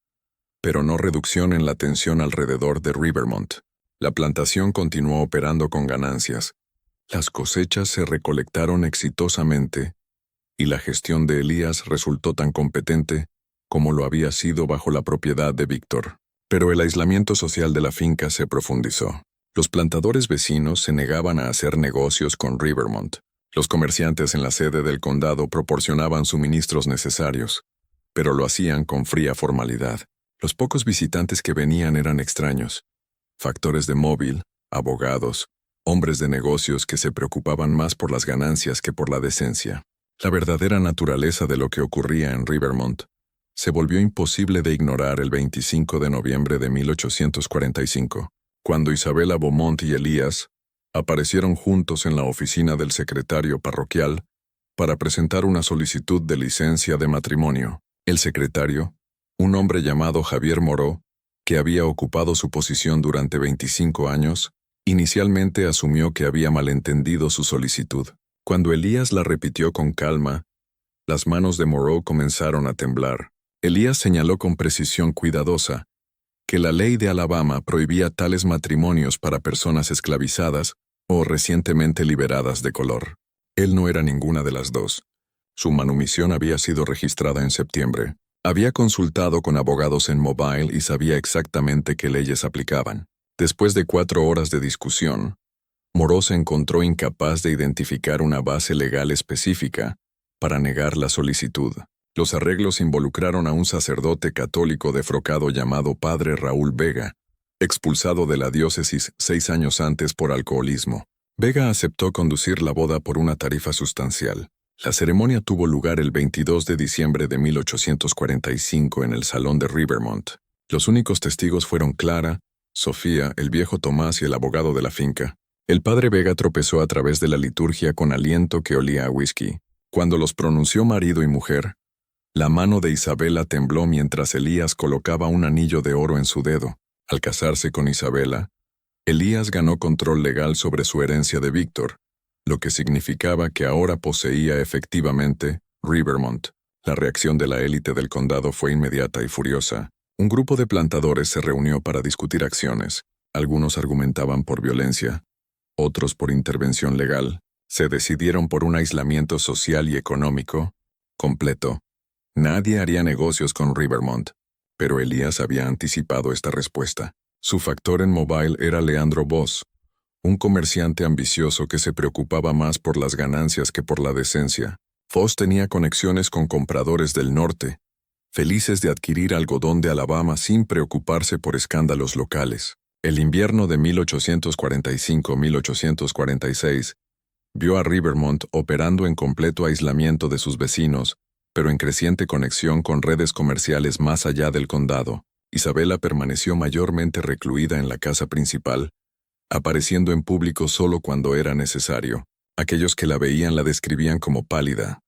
pero no reducción en la tensión alrededor de Rivermont. La plantación continuó operando con ganancias. Las cosechas se recolectaron exitosamente, y la gestión de Elías resultó tan competente como lo había sido bajo la propiedad de Víctor. Pero el aislamiento social de la finca se profundizó. Los plantadores vecinos se negaban a hacer negocios con Rivermont. Los comerciantes en la sede del condado proporcionaban suministros necesarios, pero lo hacían con fría formalidad. Los pocos visitantes que venían eran extraños, factores de móvil, abogados, hombres de negocios que se preocupaban más por las ganancias que por la decencia. La verdadera naturaleza de lo que ocurría en Rivermont se volvió imposible de ignorar el 25 de noviembre de 1845, cuando Isabela Beaumont y Elías aparecieron juntos en la oficina del secretario parroquial para presentar una solicitud de licencia de matrimonio. El secretario, un hombre llamado Javier Moreau, que había ocupado su posición durante 25 años, inicialmente asumió que había malentendido su solicitud. Cuando Elías la repitió con calma, las manos de Moreau comenzaron a temblar. Elías señaló con precisión cuidadosa que la ley de Alabama prohibía tales matrimonios para personas esclavizadas o recientemente liberadas de color. Él no era ninguna de las dos. Su manumisión había sido registrada en septiembre. Había consultado con abogados en Mobile y sabía exactamente qué leyes aplicaban. Después de 4 horas de discusión, Moreau se encontró incapaz de identificar una base legal específica para negar la solicitud. Los arreglos involucraron a un sacerdote católico defrocado llamado Padre Raúl Vega, expulsado de la diócesis 6 años antes por alcoholismo. Vega aceptó conducir la boda por una tarifa sustancial. La ceremonia tuvo lugar el 22 de diciembre de 1845 en el Salón de Rivermont. Los únicos testigos fueron Clara, Sofía, el viejo Tomás y el abogado de la finca. El padre Vega tropezó a través de la liturgia con aliento que olía a whisky. Cuando los pronunció marido y mujer, la mano de Isabela tembló mientras Elías colocaba un anillo de oro en su dedo. Al casarse con Isabela, Elías ganó control legal sobre su herencia de Víctor, lo que significaba que ahora poseía efectivamente Rivermont. La reacción de la élite del condado fue inmediata y furiosa. Un grupo de plantadores se reunió para discutir acciones. Algunos argumentaban por violencia, otros por intervención legal. Se decidieron por un aislamiento social y económico completo. Nadie haría negocios con Rivermont, pero Elías había anticipado esta respuesta. Su factor en Mobile era Leandro Voss, un comerciante ambicioso que se preocupaba más por las ganancias que por la decencia. Voss tenía conexiones con compradores del norte, felices de adquirir algodón de Alabama sin preocuparse por escándalos locales. El invierno de 1845-1846 vio a Rivermont operando en completo aislamiento de sus vecinos, pero en creciente conexión con redes comerciales más allá del condado. Isabela permaneció mayormente recluida en la casa principal, apareciendo en público solo cuando era necesario. Aquellos que la veían la describían como pálida,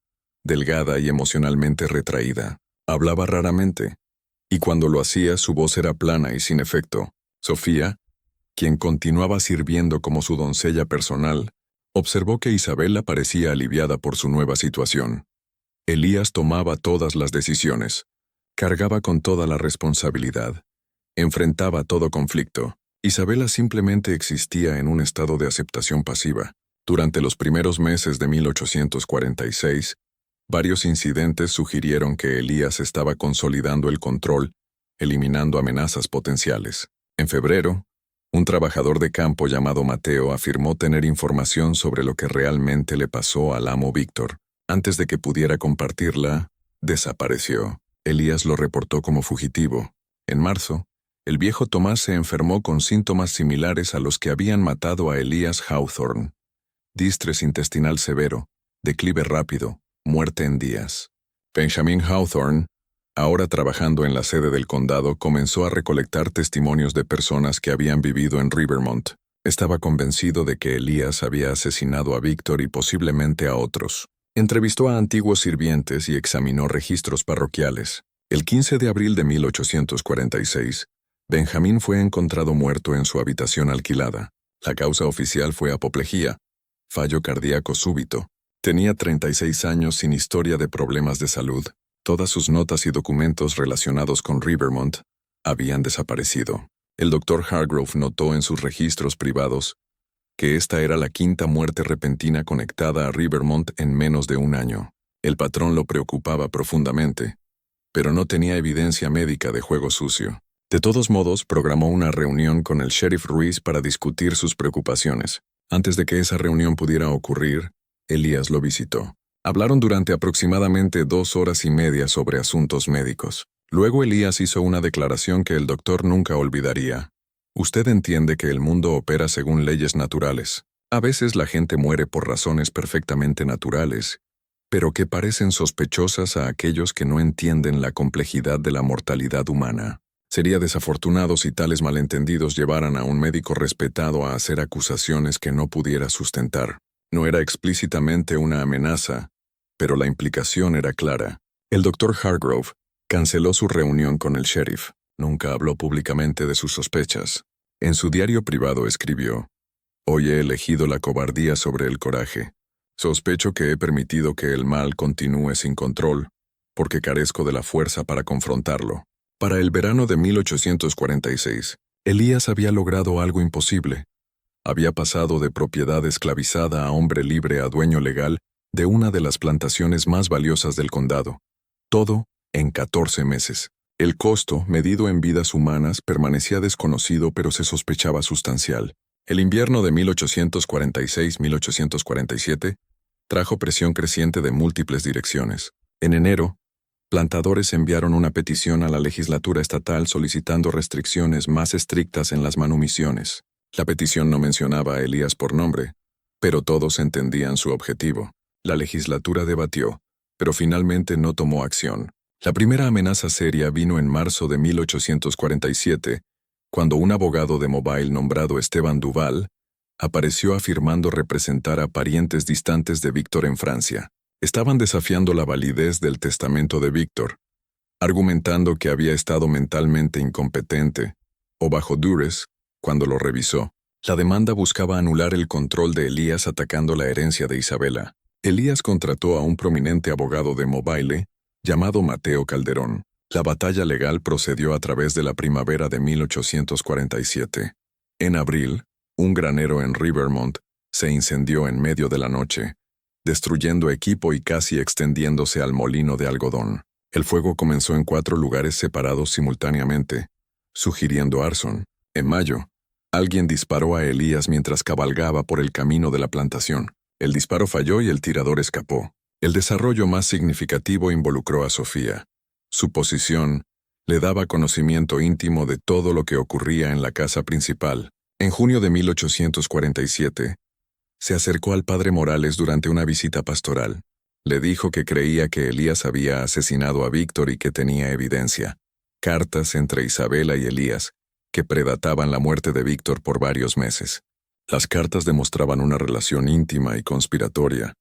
delgada y emocionalmente retraída. Hablaba raramente, y cuando lo hacía su voz era plana y sin efecto. Sofía, quien continuaba sirviendo como su doncella personal, observó que Isabela parecía aliviada por su nueva situación. Elías tomaba todas las decisiones, cargaba con toda la responsabilidad, enfrentaba todo conflicto. Isabela simplemente existía en un estado de aceptación pasiva. Durante los primeros meses de 1846, varios incidentes sugirieron que Elías estaba consolidando el control, eliminando amenazas potenciales. En febrero, un trabajador de campo llamado Mateo afirmó tener información sobre lo que realmente le pasó al amo Víctor. Antes de que pudiera compartirla, desapareció. Elías lo reportó como fugitivo. En marzo, el viejo Tomás se enfermó con síntomas similares a los que habían matado a Elías Hawthorne. Distrés intestinal severo, declive rápido, muerte en días. Benjamin Hawthorne, ahora trabajando en la sede del condado, comenzó a recolectar testimonios de personas que habían vivido en Rivermont. Estaba convencido de que Elías había asesinado a Víctor y posiblemente a otros. Entrevistó a antiguos sirvientes y examinó registros parroquiales. El 15 de abril de 1846, Benjamín fue encontrado muerto en su habitación alquilada. La causa oficial fue apoplejía, fallo cardíaco súbito. Tenía 36 años sin historia de problemas de salud. Todas sus notas y documentos relacionados con Rivermont habían desaparecido. El Dr. Hargrove notó en sus registros privados que esta era la 5ª muerte repentina conectada a Rivermont en menos de un año. El patrón lo preocupaba profundamente, pero no tenía evidencia médica de juego sucio. De todos modos, programó una reunión con el sheriff Ruiz para discutir sus preocupaciones. Antes de que esa reunión pudiera ocurrir, Elías lo visitó. Hablaron durante aproximadamente 2 horas y media sobre asuntos médicos. Luego Elías hizo una declaración que el doctor nunca olvidaría. Usted entiende que el mundo opera según leyes naturales. A veces la gente muere por razones perfectamente naturales, pero que parecen sospechosas a aquellos que no entienden la complejidad de la mortalidad humana. Sería desafortunado si tales malentendidos llevaran a un médico respetado a hacer acusaciones que no pudiera sustentar. No era explícitamente una amenaza, pero la implicación era clara. El Dr. Hargrove canceló su reunión con el sheriff. Nunca habló públicamente de sus sospechas. En su diario privado escribió: «Hoy he elegido la cobardía sobre el coraje. Sospecho que he permitido que el mal continúe sin control, porque carezco de la fuerza para confrontarlo. Para el verano de 1846, Elías había logrado algo imposible. Había pasado de propiedad esclavizada a hombre libre a dueño legal de una de las plantaciones más valiosas del condado. Todo en 14 meses. El costo, medido en vidas humanas, permanecía desconocido, pero se sospechaba sustancial. El invierno de 1846-1847 trajo presión creciente de múltiples direcciones. En enero, plantadores enviaron una petición a la legislatura estatal solicitando restricciones más estrictas en las manumisiones. La petición no mencionaba a Elías por nombre, pero todos entendían su objetivo. La legislatura debatió, pero finalmente no tomó acción. La primera amenaza seria vino en marzo de 1847, cuando un abogado de Mobile nombrado Esteban Duval apareció afirmando representar a parientes distantes de Víctor en Francia. Estaban desafiando la validez del testamento de Víctor, argumentando que había estado mentalmente incompetente o bajo duress cuando lo revisó. La demanda buscaba anular el control de Elías atacando la herencia de Isabela. Elías contrató a un prominente abogado de Mobile llamado Mateo Calderón. La batalla legal procedió a través de la primavera de 1847. En abril, un granero en Rivermont se incendió en medio de la noche, destruyendo equipo y casi extendiéndose al molino de algodón. El fuego comenzó en 4 lugares separados simultáneamente, sugiriendo arson. En mayo, alguien disparó a Elías mientras cabalgaba por el camino de la plantación. El disparo falló y el tirador escapó. El desarrollo más significativo involucró a Sofía. Su posición le daba conocimiento íntimo de todo lo que ocurría en la casa principal. En junio de 1847, se acercó al padre Morales durante una visita pastoral. Le dijo que creía que Elías había asesinado a Víctor y que tenía evidencia. Cartas entre Isabela y Elías, que predataban la muerte de Víctor por varios meses. Las cartas demostraban una relación íntima y conspiratoria,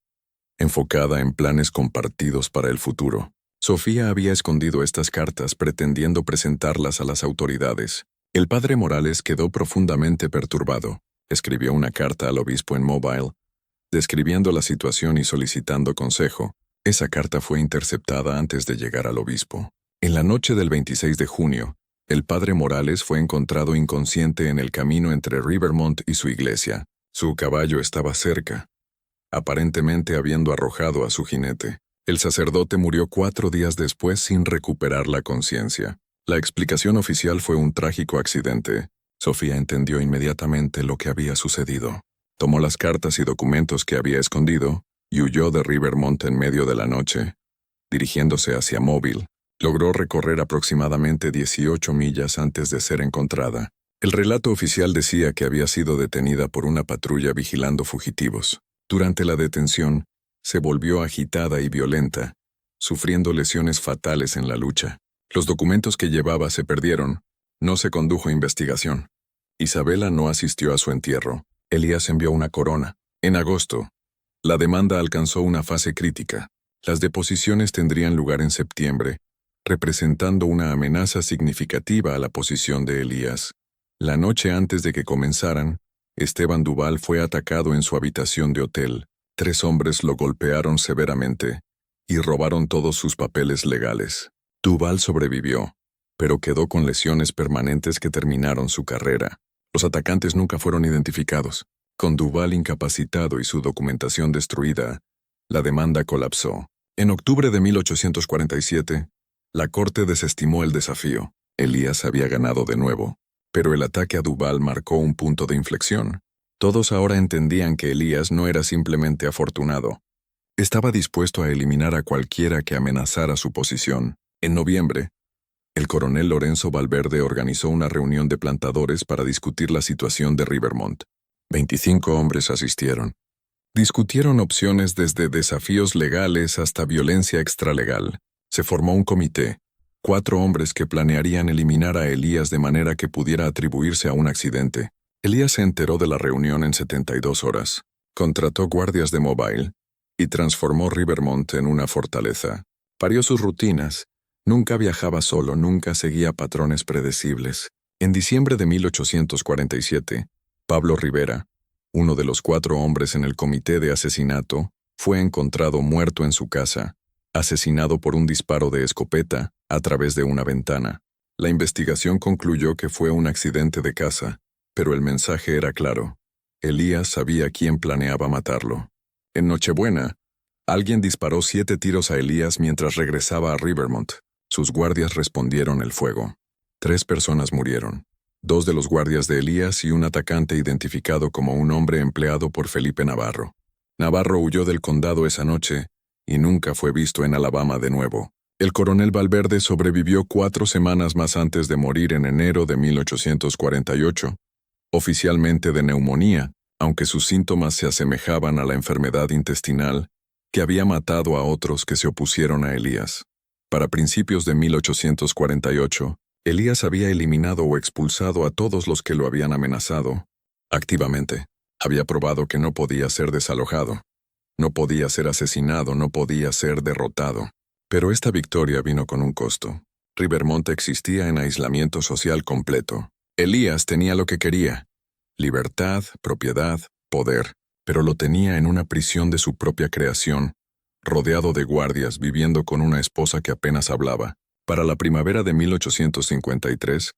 enfocada en planes compartidos para el futuro. Sofía había escondido estas cartas pretendiendo presentarlas a las autoridades. El padre Morales quedó profundamente perturbado. Escribió una carta al obispo en Mobile, describiendo la situación y solicitando consejo. Esa carta fue interceptada antes de llegar al obispo. En la noche del 26 de junio, el padre Morales fue encontrado inconsciente en el camino entre Rivermont y su iglesia. Su caballo estaba cerca, aparentemente habiendo arrojado a su jinete. El sacerdote murió 4 días después sin recuperar la conciencia. La explicación oficial fue un trágico accidente. Sofía entendió inmediatamente lo que había sucedido. Tomó las cartas y documentos que había escondido y huyó de Rivermont en medio de la noche. Dirigiéndose hacia Mobile, logró recorrer aproximadamente 18 millas antes de ser encontrada. El relato oficial decía que había sido detenida por una patrulla vigilando fugitivos. Durante la detención, se volvió agitada y violenta, sufriendo lesiones fatales en la lucha. Los documentos que llevaba se perdieron. No se condujo investigación. Isabela no asistió a su entierro. Elías envió una corona. En agosto, la demanda alcanzó una fase crítica. Las deposiciones tendrían lugar en septiembre, representando una amenaza significativa a la posición de Elías. La noche antes de que comenzaran, Esteban Duval fue atacado en su habitación de hotel. 3 hombres lo golpearon severamente y robaron todos sus papeles legales. Duval sobrevivió, pero quedó con lesiones permanentes que terminaron su carrera. Los atacantes nunca fueron identificados. Con Duval incapacitado y su documentación destruida, la demanda colapsó. En octubre de 1847, la corte desestimó el desafío. Elías había ganado de nuevo, pero el ataque a Duval marcó un punto de inflexión. Todos ahora entendían que Elías no era simplemente afortunado. Estaba dispuesto a eliminar a cualquiera que amenazara su posición. En noviembre, el coronel Lorenzo Valverde organizó una reunión de plantadores para discutir la situación de Rivermont. 25 hombres asistieron. Discutieron opciones desde desafíos legales hasta violencia extralegal. Se formó un comité, 4 hombres que planearían eliminar a Elías de manera que pudiera atribuirse a un accidente. Elías se enteró de la reunión en 72 horas. Contrató guardias de Mobile y transformó Rivermont en una fortaleza. Varió sus rutinas. Nunca viajaba solo, nunca seguía patrones predecibles. En diciembre de 1847, Pablo Rivera, uno de los 4 hombres en el comité de asesinato, fue encontrado muerto en su casa, asesinado por un disparo de escopeta a través de una ventana. La investigación concluyó que fue un accidente de caza, pero el mensaje era claro. Elías sabía quién planeaba matarlo. En Nochebuena, alguien disparó 7 tiros a Elías mientras regresaba a Rivermont. Sus guardias respondieron el fuego. 3 personas murieron. 2 de los guardias de Elías y un atacante identificado como un hombre empleado por Felipe Navarro. Navarro huyó del condado esa noche y nunca fue visto en Alabama de nuevo. El coronel Valverde sobrevivió 4 semanas más antes de morir en enero de 1848, oficialmente de neumonía, aunque sus síntomas se asemejaban a la enfermedad intestinal que había matado a otros que se opusieron a Elías. Para principios de 1848, Elías había eliminado o expulsado a todos los que lo habían amenazado. Activamente, había probado que no podía ser desalojado, no podía ser asesinado, no podía ser derrotado. Pero esta victoria vino con un costo. Rivermont existía en aislamiento social completo. Elías tenía lo que quería: libertad, propiedad, poder, pero lo tenía en una prisión de su propia creación, rodeado de guardias, viviendo con una esposa que apenas hablaba. Para la primavera de 1853,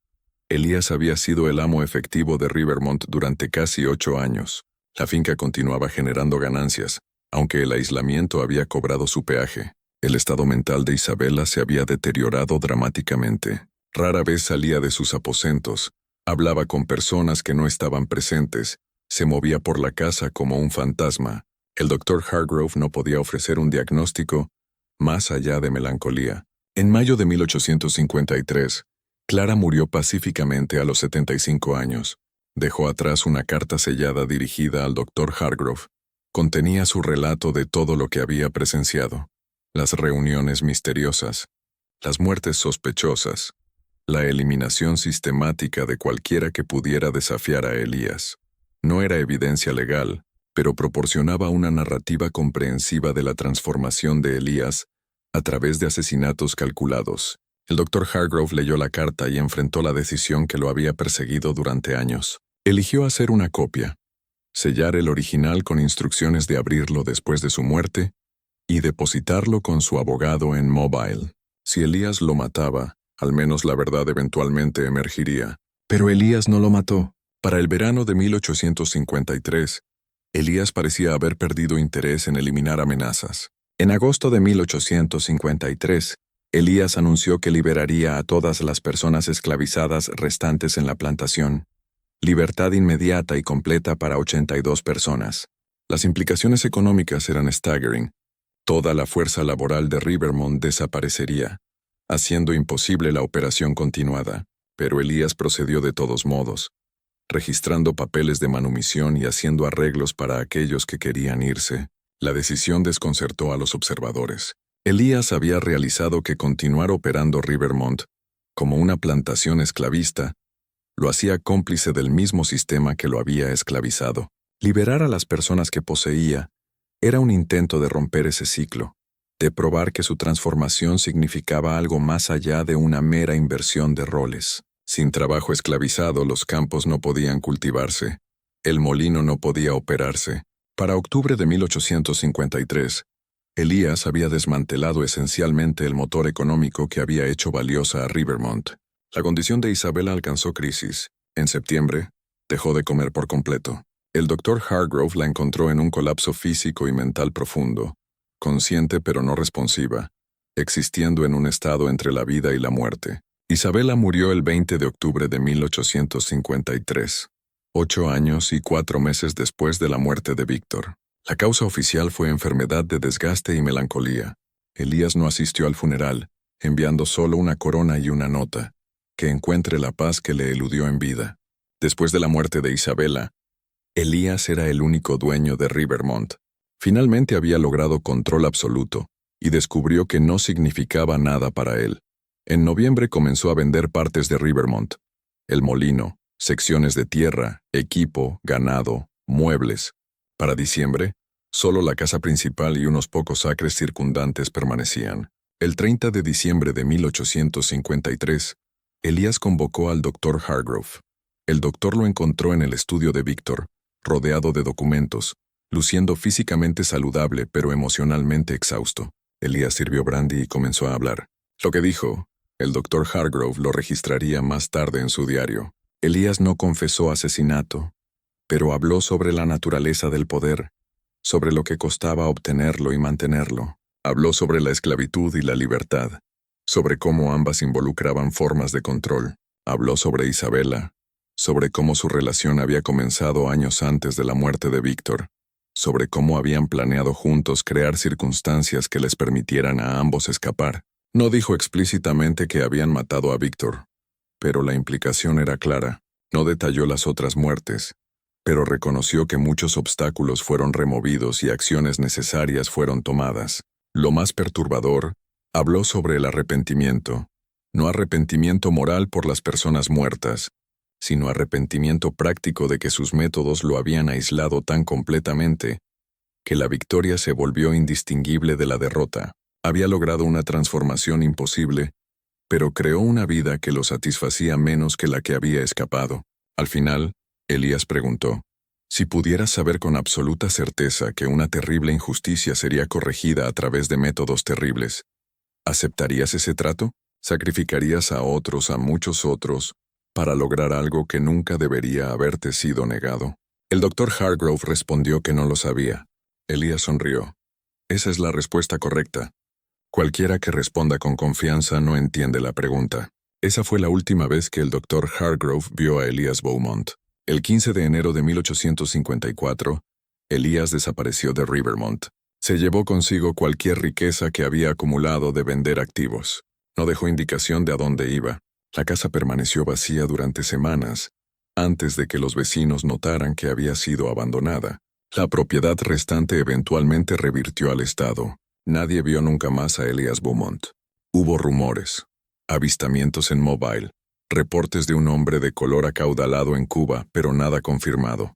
Elías había sido el amo efectivo de Rivermont durante casi 8 años. La finca continuaba generando ganancias, aunque el aislamiento había cobrado su peaje. El estado mental de Isabela se había deteriorado dramáticamente. Rara vez salía de sus aposentos, hablaba con personas que no estaban presentes, se movía por la casa como un fantasma. El doctor Hargrove no podía ofrecer un diagnóstico más allá de melancolía. En mayo de 1853, Clara murió pacíficamente a los 75 años. Dejó atrás una carta sellada dirigida al doctor Hargrove. Contenía su relato de todo lo que había presenciado: las reuniones misteriosas, las muertes sospechosas, la eliminación sistemática de cualquiera que pudiera desafiar a Elías. No era evidencia legal, pero proporcionaba una narrativa comprensiva de la transformación de Elías a través de asesinatos calculados. El doctor Hargrove leyó la carta y enfrentó la decisión que lo había perseguido durante años. Eligió hacer una copia, sellar el original con instrucciones de abrirlo después de su muerte y depositarlo con su abogado en Mobile. Si Elías lo mataba, al menos la verdad eventualmente emergiría. Pero Elías no lo mató. Para el verano de 1853, Elías parecía haber perdido interés en eliminar amenazas. En agosto de 1853, Elías anunció que liberaría a todas las personas esclavizadas restantes en la plantación. Libertad inmediata y completa para 82 personas. Las implicaciones económicas eran staggering. Toda la fuerza laboral de Rivermont desaparecería, haciendo imposible la operación continuada. Pero Elías procedió de todos modos, registrando papeles de manumisión y haciendo arreglos para aquellos que querían irse. La decisión desconcertó a los observadores. Elías había realizado que continuar operando Rivermont como una plantación esclavista lo hacía cómplice del mismo sistema que lo había esclavizado. Liberar a las personas que poseía era un intento de romper ese ciclo, de probar que su transformación significaba algo más allá de una mera inversión de roles. Sin trabajo esclavizado, los campos no podían cultivarse, el molino no podía operarse. Para octubre de 1853, Elías había desmantelado esencialmente el motor económico que había hecho valiosa a Rivermont. La condición de Isabela alcanzó crisis. En septiembre, dejó de comer por completo. El doctor Hargrove la encontró en un colapso físico y mental profundo, consciente pero no responsiva, existiendo en un estado entre la vida y la muerte. Isabela murió el 20 de octubre de 1853, 8 años y 4 meses después de la muerte de Víctor. La causa oficial fue enfermedad de desgaste y melancolía. Elías no asistió al funeral, enviando solo una corona y una nota: que encuentre la paz que le eludió en vida. Después de la muerte de Isabela, Elías era el único dueño de Rivermont. Finalmente había logrado control absoluto y descubrió que no significaba nada para él. En noviembre comenzó a vender partes de Rivermont: el molino, secciones de tierra, equipo, ganado, muebles. Para diciembre, solo la casa principal y unos pocos acres circundantes permanecían. El 30 de diciembre de 1853, Elías convocó al doctor Hargrove. El doctor lo encontró en el estudio de Víctor, rodeado de documentos, luciendo físicamente saludable pero emocionalmente exhausto. Elías sirvió brandy y comenzó a hablar. Lo que dijo, El doctor Hargrove lo registraría más tarde en su diario. Elías no confesó asesinato, pero habló sobre la naturaleza del poder, sobre lo que costaba obtenerlo y mantenerlo. Habló sobre la esclavitud y la libertad, sobre cómo ambas involucraban formas de control. Habló sobre Isabela, sobre cómo su relación había comenzado años antes de la muerte de Víctor, sobre cómo habían planeado juntos crear circunstancias que les permitieran a ambos escapar. No dijo explícitamente que habían matado a Víctor, pero la implicación era clara. No detalló las otras muertes, pero reconoció que muchos obstáculos fueron removidos y acciones necesarias fueron tomadas. Lo más perturbador, habló sobre el arrepentimiento, no arrepentimiento moral por las personas muertas, sino arrepentimiento práctico de que sus métodos lo habían aislado tan completamente que la victoria se volvió indistinguible de la derrota. Había logrado una transformación imposible, pero creó una vida que lo satisfacía menos que la que había escapado. Al final, Elías preguntó, si pudieras saber con absoluta certeza que una terrible injusticia sería corregida a través de métodos terribles, ¿aceptarías ese trato? ¿Sacrificarías a otros, a muchos otros, para lograr algo que nunca debería haberte sido negado? El doctor Hargrove respondió que no lo sabía. Elías sonrió. Esa es la respuesta correcta. Cualquiera que responda con confianza no entiende la pregunta. Esa fue la última vez que el doctor Hargrove vio a Elías Beaumont. El 15 de enero de 1854, Elías desapareció de Rivermont. Se llevó consigo cualquier riqueza que había acumulado de vender activos. No dejó indicación de a dónde iba. La casa permaneció vacía durante semanas, antes de que los vecinos notaran que había sido abandonada. La propiedad restante eventualmente revirtió al Estado. Nadie vio nunca más a Elías Beaumont. Hubo rumores, avistamientos en Mobile, reportes de un hombre de color acaudalado en Cuba, pero nada confirmado.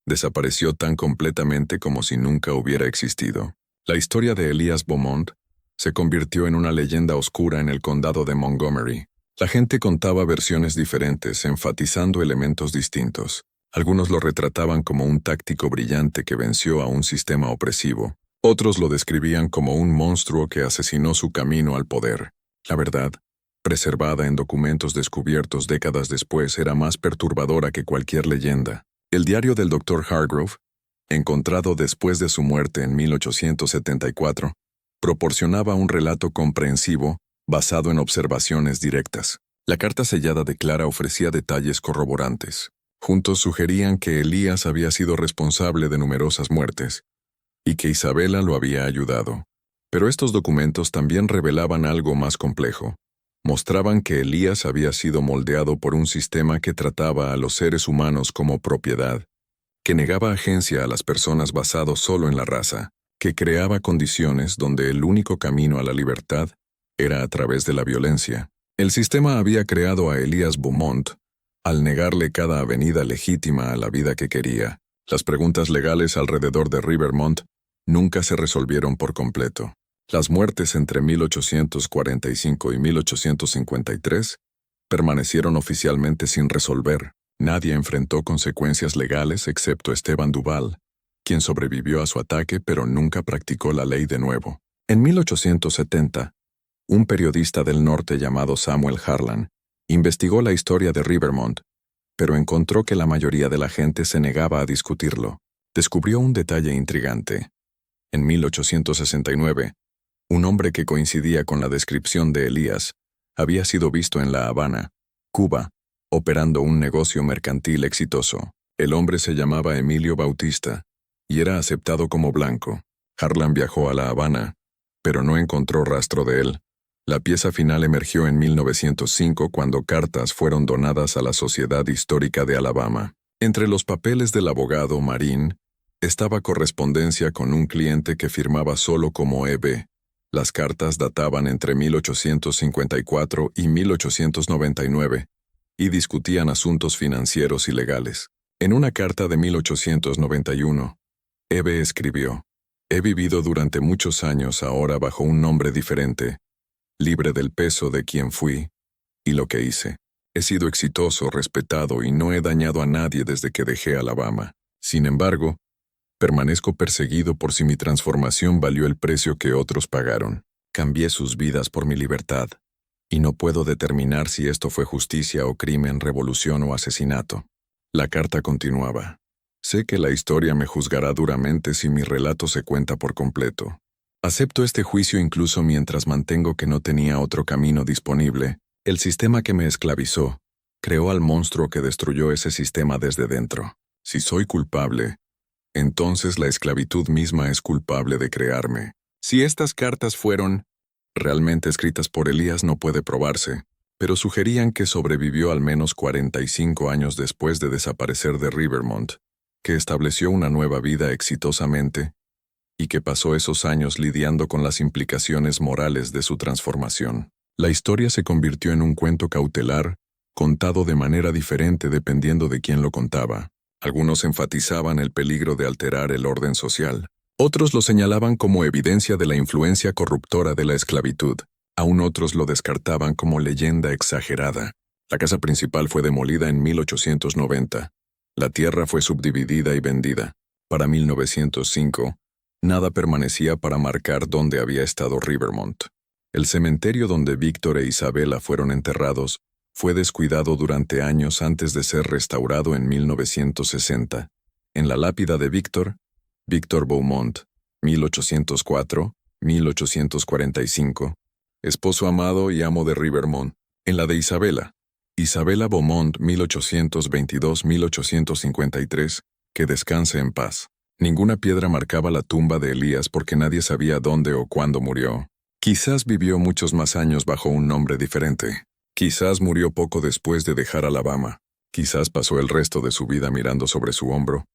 Desapareció tan completamente como si nunca hubiera existido. La historia de Elías Beaumont se convirtió en una leyenda oscura en el condado de Montgomery. La gente contaba versiones diferentes, enfatizando elementos distintos. Algunos lo retrataban como un táctico brillante que venció a un sistema opresivo. Otros lo describían como un monstruo que asesinó su camino al poder. La verdad, preservada en documentos descubiertos décadas después, era más perturbadora que cualquier leyenda. El diario del Dr. Hargrove, encontrado después de su muerte en 1874, proporcionaba un relato comprensivo basado en observaciones directas. La carta sellada de Clara ofrecía detalles corroborantes. Juntos sugerían que Elías había sido responsable de numerosas muertes y que Isabela lo había ayudado. Pero estos documentos también revelaban algo más complejo. Mostraban que Elías había sido moldeado por un sistema que trataba a los seres humanos como propiedad, que negaba agencia a las personas basado solo en la raza, que creaba condiciones donde el único camino a la libertad era a través de la violencia. El sistema había creado a Elías Beaumont al negarle cada avenida legítima a la vida que quería. Las preguntas legales alrededor de Rivermont nunca se resolvieron por completo. Las muertes entre 1845 y 1853 permanecieron oficialmente sin resolver. Nadie enfrentó consecuencias legales excepto Esteban Duval, quien sobrevivió a su ataque pero nunca practicó la ley de nuevo. En 1870, un periodista del norte llamado Samuel Harlan investigó la historia de Rivermont, pero encontró que la mayoría de la gente se negaba a discutirlo. Descubrió un detalle intrigante. En 1869, un hombre que coincidía con la descripción de Elías había sido visto en La Habana, Cuba, operando un negocio mercantil exitoso. El hombre se llamaba Emilio Bautista y era aceptado como blanco. Harlan viajó a La Habana, pero no encontró rastro de él. La pieza final emergió en 1905 cuando cartas fueron donadas a la Sociedad Histórica de Alabama. Entre los papeles del abogado Marín estaba correspondencia con un cliente que firmaba solo como E.B. Las cartas databan entre 1854 y 1899 y discutían asuntos financieros y legales. En una carta de 1891, E.B. escribió: «He vivido durante muchos años ahora bajo un nombre diferente, libre del peso de quien fui y lo que hice. He sido exitoso, respetado y no he dañado a nadie desde que dejé Alabama. Sin embargo, permanezco perseguido por si mi transformación valió el precio que otros pagaron. Cambié sus vidas por mi libertad. y no puedo determinar si esto fue justicia o crimen, revolución o asesinato. La carta continuaba. Sé que la historia me juzgará duramente si mi relato se cuenta por completo. Acepto este juicio incluso mientras mantengo que no tenía otro camino disponible. El sistema que me esclavizó creó al monstruo que destruyó ese sistema desde dentro. Si soy culpable, entonces la esclavitud misma es culpable de crearme. Si estas cartas fueron realmente escritas por Elías no puede probarse, pero sugerían que sobrevivió al menos 45 años después de desaparecer de Rivermont, que estableció una nueva vida exitosamente y que pasó esos años lidiando con las implicaciones morales de su transformación. La historia se convirtió en un cuento cautelar, contado de manera diferente dependiendo de quién lo contaba. Algunos enfatizaban el peligro de alterar el orden social. Otros lo señalaban como evidencia de la influencia corruptora de la esclavitud. Aún otros lo descartaban como leyenda exagerada. La casa principal fue demolida en 1890. La tierra fue subdividida y vendida. Para 1905, nada permanecía para marcar dónde había estado Rivermont. El cementerio donde Víctor e Isabela fueron enterrados fue descuidado durante años antes de ser restaurado en 1960. En la lápida de Víctor Beaumont, 1804-1845, esposo amado y amo de Rivermont. En la de Isabela Beaumont, 1822-1853, que descanse en paz. Ninguna piedra marcaba la tumba de Elías porque nadie sabía dónde o cuándo murió. Quizás vivió muchos más años bajo un nombre diferente. Quizás murió poco después de dejar Alabama. Quizás pasó el resto de su vida mirando sobre su hombro,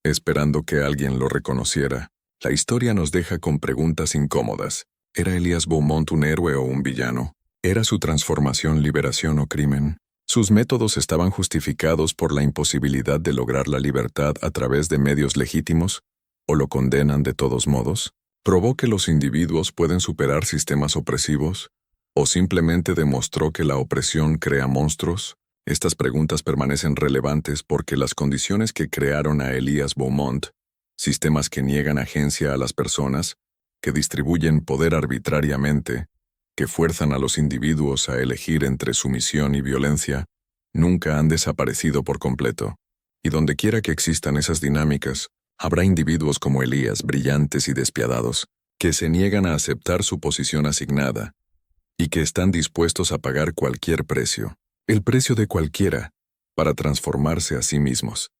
esperando que alguien lo reconociera. La historia nos deja con preguntas incómodas. ¿Era Elías Beaumont un héroe o un villano? ¿Era su transformación liberación o crimen? ¿Sus métodos estaban justificados por la imposibilidad de lograr la libertad a través de medios legítimos? ¿O lo condenan de todos modos? ¿Probó que los individuos pueden superar sistemas opresivos? ¿O simplemente demostró que la opresión crea monstruos? Estas preguntas permanecen relevantes porque las condiciones que crearon a Elías Beaumont, sistemas que niegan agencia a las personas, que distribuyen poder arbitrariamente, que fuerzan a los individuos a elegir entre sumisión y violencia, nunca han desaparecido por completo. Y dondequiera que existan esas dinámicas, habrá individuos como Elías, brillantes y despiadados, que se niegan a aceptar su posición asignada y que están dispuestos a pagar cualquier precio, el precio de cualquiera, para transformarse a sí mismos.